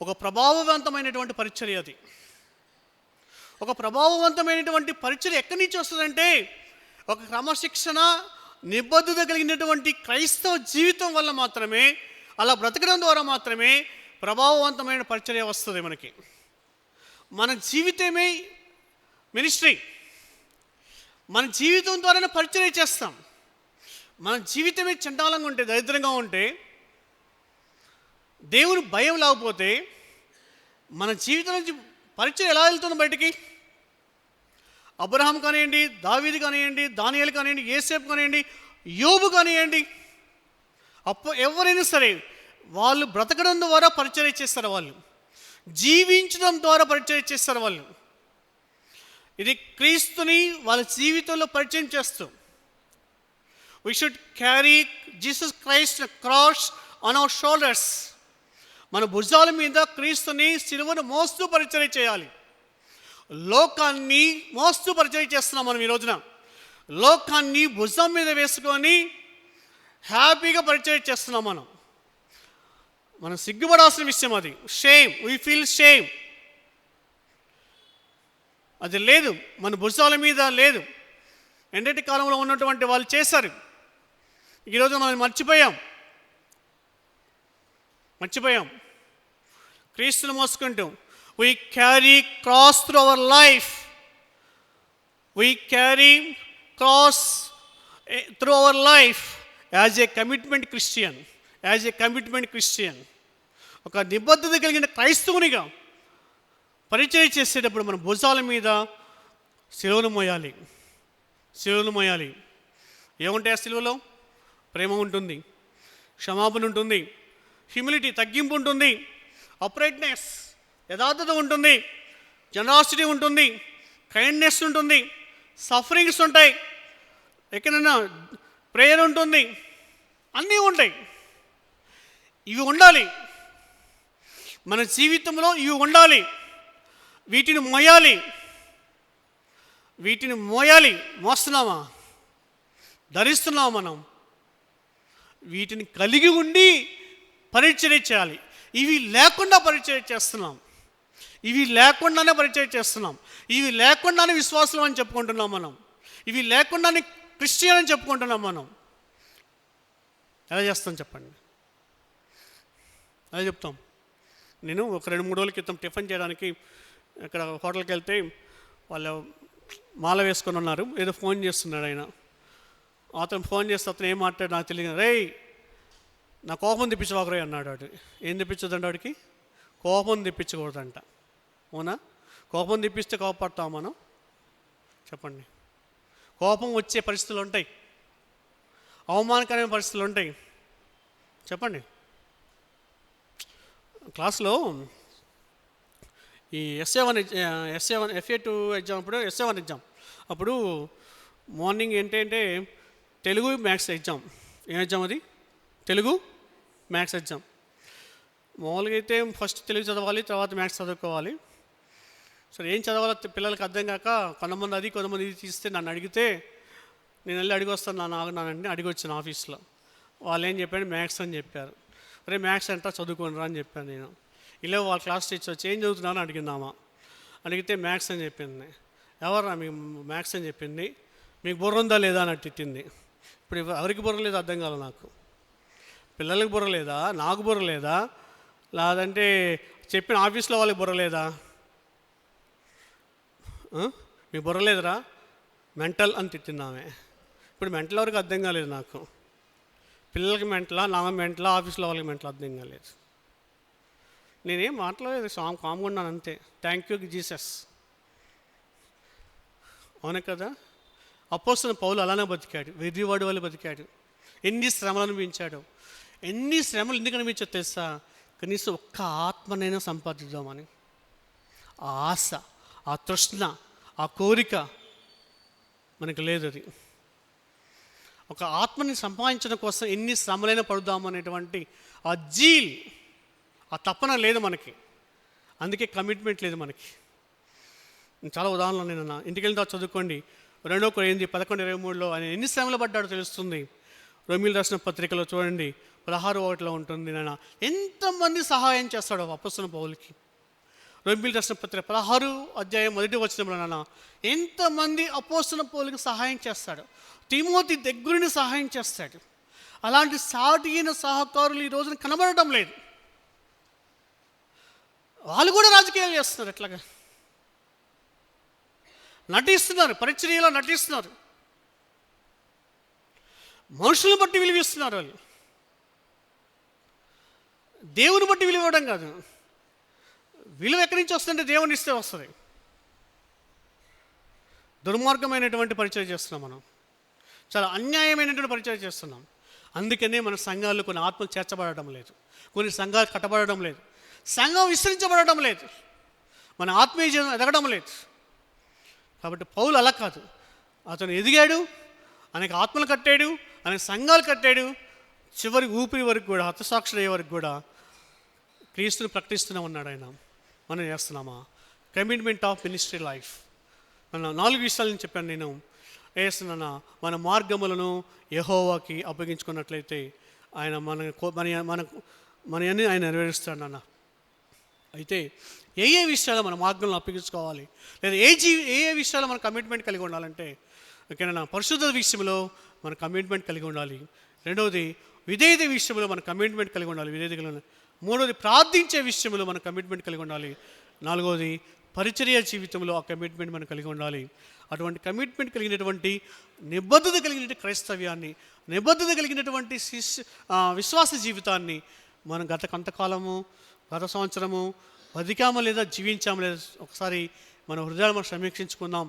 ఒక ప్రభావవంతమైనటువంటి పరిచర్య. అది ఒక ప్రభావవంతమైనటువంటి పరిచర్య ఎక్కడి నుంచి వస్తుందంటే, ఒక క్రమశిక్షణ, నిబద్ధత కలిగినటువంటి క్రైస్తవ జీవితం వల్ల మాత్రమే, అలా బ్రతకడం ద్వారా మాత్రమే ప్రభావవంతమైన పరిచర్య వస్తుంది మనకి. మన జీవితమే మినిస్ట్రీ. మన జీవితం ద్వారానే పరిచర్య చేస్తాం. మన జీవితమే చండాలంగా ఉంటే, దరిద్రంగా ఉంటే, దేవుని భయం లేకపోతే మన జీవితం నుంచి పరిచయం ఎలా వెళ్తుంది బయటికి? అబ్రహాం కానివ్వండి, దావీదు కానివ్వండి, దానియేలు కానివ్వండి, యేసేపు కానివ్వండి, యోబు కానివ్వండి, ఎవరైనా సరే వాళ్ళు బ్రతకడం ద్వారా పరిచర్య చేస్తారు. వాళ్ళు జీవించడం ద్వారా పరిచర్య చేస్తారు. వాళ్ళు ఇది క్రీస్తుని వాళ్ళ జీవితంలో పరిచయం చేస్తూ, we should carry Jesus Christ cross on our shoulders. మన భుజాల మీద క్రీస్తుని సిలువను మోస్తూ పరిచర్య చేయాలి. లోకాన్ని మోస్తూ పరిచయం చేస్తున్నాం మనం ఈ రోజున. లోకాన్ని భుజం మీద వేసుకొని హ్యాపీగా పరిచయం చేస్తున్నాం మనం సిగ్గుపడాల్సిన విషయం అది. Shame, we feel shame. అది లేదు, మన భుజాల మీద లేదు. ఎండటి కాలంలో ఉన్నటువంటి వాళ్ళు చేశారు. ఈరోజు మనం మర్చిపోయాం. క్రీస్తుని మోసుకుంటూ we carry cross through our life. We carry cross through our life as a commitment Christian. ఒక నిబద్ధత కలిగిన క్రైస్తవునిగా పరిచయం చేసేటప్పుడు మన భుజాల మీద శిలువను మోయాలి. ఏముంటాయి ఆ శిలువలో? ప్రేమ ఉంటుంది, క్షమాపణ ఉంటుంది, హ్యూమిలిటీ తగ్గింపు ఉంటుంది, అప్రైట్నెస్ యథార్థత ఉంటుంది, జనరాసిటీ ఉంటుంది, కైండ్నెస్ ఉంటుంది, సఫరింగ్స్ ఉంటాయి, ఎక్కడైనా ప్రేయర్ ఉంటుంది, అన్నీ ఉంటాయి. ఇవి ఉండాలి మన జీవితంలో. వీటిని మోయాలి. మోస్తున్నామా? ధరిస్తున్నామా? మనం వీటిని కలిగి ఉండి పరిచర్య చేయాలి. ఇవి లేకుండానే పరిచర్య చేస్తున్నాం. ఇవి లేకుండానే విశ్వాసం అని చెప్పుకుంటున్నాం మనం. ఇవి లేకుండానే క్రిస్టియన్ అని చెప్పుకుంటున్నాం మనం. ఎలా చేస్తాం చెప్పండి? అదే చెప్తాం. నేను ఒక 2-3 రోజుల క్రితం టిఫిన్ చేయడానికి ఇక్కడ హోటల్కి వెళ్తే వాళ్ళు మాల వేసుకొని ఉన్నారు. ఏదో ఫోన్ చేస్తున్నాడు ఆయన. అతను ఫోన్ చేస్తే అతను ఏం మాట్లాడు నాకు తెలియదు. రేయ్, నా కోపం తెప్పించవాకరే అన్నాడు. వాడు ఏం తెప్పించదండి? వాడికి కోపం తెప్పించకూడదంట. అవునా? కోపం తెప్పిస్తే కోపపడతాం మనం? చెప్పండి. కోపం వచ్చే పరిస్థితులు ఉంటాయి, అవమానకరమైన పరిస్థితులు ఉంటాయి. చెప్పండి. క్లాస్లో ఈ FA2 ఎగ్జామ్ SA1 ఎగ్జామ్ అప్పుడు మార్నింగ్ ఏంటంటే తెలుగు మ్యాథ్స్ ఎగ్జామ్. ఏం ఎగ్జామ్ అది? Telugu maths exam. మామూలుగా అయితే ఫస్ట్ తెలుగు చదవాలి, తర్వాత మ్యాథ్స్ చదువుకోవాలి. సరే ఏం చదవాలో పిల్లలకి అర్థం కాక కొంతమంది ఇది తీస్తే నన్ను అడిగితే నేను వెళ్ళి అడిగొస్తాను నానండి. అడిగొచ్చాను ఆఫీస్లో. వాళ్ళు ఏం చెప్పారు? మ్యాథ్స్ అని చెప్పారు. అరే మ్యాథ్స్ అంటా చదువుకోనరా అని చెప్పాను నేను. ఇలా వాళ్ళ క్లాస్ టీచర్ వచ్చి ఏం చదువుతున్నారని అడిగిందామా. అడిగితే మ్యాథ్స్ అని చెప్పింది. ఎవరా మీకు మ్యాథ్స్ అని చెప్పింది? మీకు బుర్ర ఉందా లేదా అని తిట్టింది. ఇప్పుడు ఎవరికి బుర్ర లేదా అర్థం కాదు నాకు. పిల్లలకి బుర్ర లేదా, నాకు బుర్ర లేదా, లేదంటే చెప్పిన ఆఫీస్లో వాళ్ళకి బుర్ర లేదా? మీకు బుర్ర లేదురా, మెంటల్ అని తిట్టిందామే. ఇప్పుడు మెంటల్ వరకు అర్థం కాలేదు నాకు. పిల్లలకి మెంటలా, నా మెంటలా, ఆఫీస్లో వాళ్ళకి మెంటల్ అర్థం కాలేదు. నేనేం మాట్లాడలేదు, కామ్గా ఉన్నాను అంతే. Thank you Jesus. అవును కదా? అపోస్తలుడైన పౌలు అలానే బతికాడు. వెర్రివాడు వల్ల బతికాడు. ఎన్ని శ్రమలు అనిపించాడు. ఎన్ని శ్రమలు ఎందుకు అనిపించాడు తెలుసా? కనీసం ఒక్క ఆత్మనైనా సంపాదిద్దామని ఆ ఆశ, ఆ తృష్ణ, ఆ కోరిక మనకు లేదు. అది ఒక ఆత్మని సంపాదించడం కోసం ఎన్ని శ్రమలైనా పడుదామనేటువంటి ఆ జీల్, ఆ తపన లేదు మనకి. అందుకే కమిట్మెంట్ లేదు మనకి. చాలా ఉదాహరణలు నేను ఇంటికి వెళ్ళిన తర్వాత చదువుకోండి. 2 కొరింథీ 11:23లో ఆయన ఎన్ని శ్రమలు పడ్డాడో తెలుస్తుంది. రోమీయులకు రాసిన పత్రికలో చూడండి 16:1 ఉంటుంది. నాయన ఎంతమంది సహాయం చేస్తాడో అపోస్తలుడైన పౌలుకి. రోమీయులకు రాసిన పత్రిక 16:1 నాన్న ఎంతమంది అపోస్తలుడైన పౌలుకి సహాయం చేస్తాడు. తిమోతి దగ్గరుండి సహాయం చేస్తాడు. అలాంటి సాటి అయిన సహకారులు ఈ రోజున కనబడటం లేదు. వాళ్ళు కూడా రాజకీయాలు చేస్తున్నారు. ఎట్లాగా నటిస్తున్నారు, పరిచర్యలో నటిస్తున్నారు. మనుషులను బట్టి విలువిస్తున్నారు. వాళ్ళు దేవుని బట్టి విలువ ఇవ్వడం కాదు. విలువ ఎక్కడి నుంచి వస్తుందంటే దేవుని ఇస్తే వస్తుంది. దుర్మార్గమైనటువంటి పరిచయం చేస్తున్నాం మనం. చాలా అన్యాయమైనటువంటి పరిచయం చేస్తున్నాం. అందుకనే మన సంఘాలు కొన్ని ఆత్మలు చేర్చబడటం లేదు, కొన్ని సంఘాలు కట్టబడటం లేదు, సంఘం విస్తరించబడటం లేదు, మన ఆత్మీయ జీవనం ఎదగడం లేదు. కాబట్టి పౌలు అలా కాదు. అతను ఎదిగాడు, అనేక ఆత్మలు కట్టాడు, అనేక సంఘాలు కట్టాడు. చివరి ఊపిరి వరకు కూడా, హతసాక్షులు అయ్యే వరకు కూడా క్రీస్తుని ప్రకటిస్తూనే ఉన్నాడు ఆయన. మనం చేస్తున్నామా? Commitment of ministry life. నన్ను 4 విషయాలు నేను చెప్పాను. నేను వేస్తున్న మన మార్గములను యెహోవాకి అప్పగించుకున్నట్లయితే ఆయన మనయన్నీ ఆయన నెరవేరుస్తాడు నాన్న. అయితే ఏ విషయాలు మన మార్గంలో అప్పగించుకోవాలి, లేదా ఏ విషయాలు మన కమిట్మెంట్ కలిగి ఉండాలంటే, ఓకేనా, పరిశుద్ధ విషయంలో మన కమిట్మెంట్ కలిగి ఉండాలి. రెండవది విధేయత విషయంలో మన కమిట్మెంట్ కలిగి ఉండాలి, విధేయత కలిగి ఉండాలి. మూడవది ప్రార్థించే విషయంలో మన కమిట్మెంట్ కలిగి ఉండాలి. నాలుగవది పరిచర్య జీవితంలో ఆ కమిట్మెంట్ మనం కలిగి ఉండాలి. అటువంటి కమిట్మెంట్ కలిగినటువంటి నిబద్ధత కలిగిన క్రైస్తవ్యాన్ని, నిబద్ధత కలిగినటువంటి విశ్వాస జీవితాన్ని మనం కొంతకాలము, గత సంవత్సరము బతికామో లేదా జీవించామో లేదా ఒకసారి మన హృదయాలు మనం సమీక్షించుకుందాం.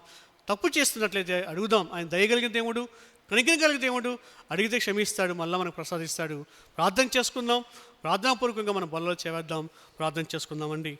తప్పు చేస్తున్నట్లయితే అడుగుదాం. ఆయన దయగలిగిన దేవుడు, కనికరించగలిగిన దేవుడు. అడిగితే క్షమిస్తాడు, మళ్ళీ మనకు ప్రసాదిస్తాడు. ప్రార్థన చేసుకుందాం. ప్రార్థనాపూర్వకంగా మన బలలో చేవేద్దాం. ప్రార్థన చేసుకుందామండి.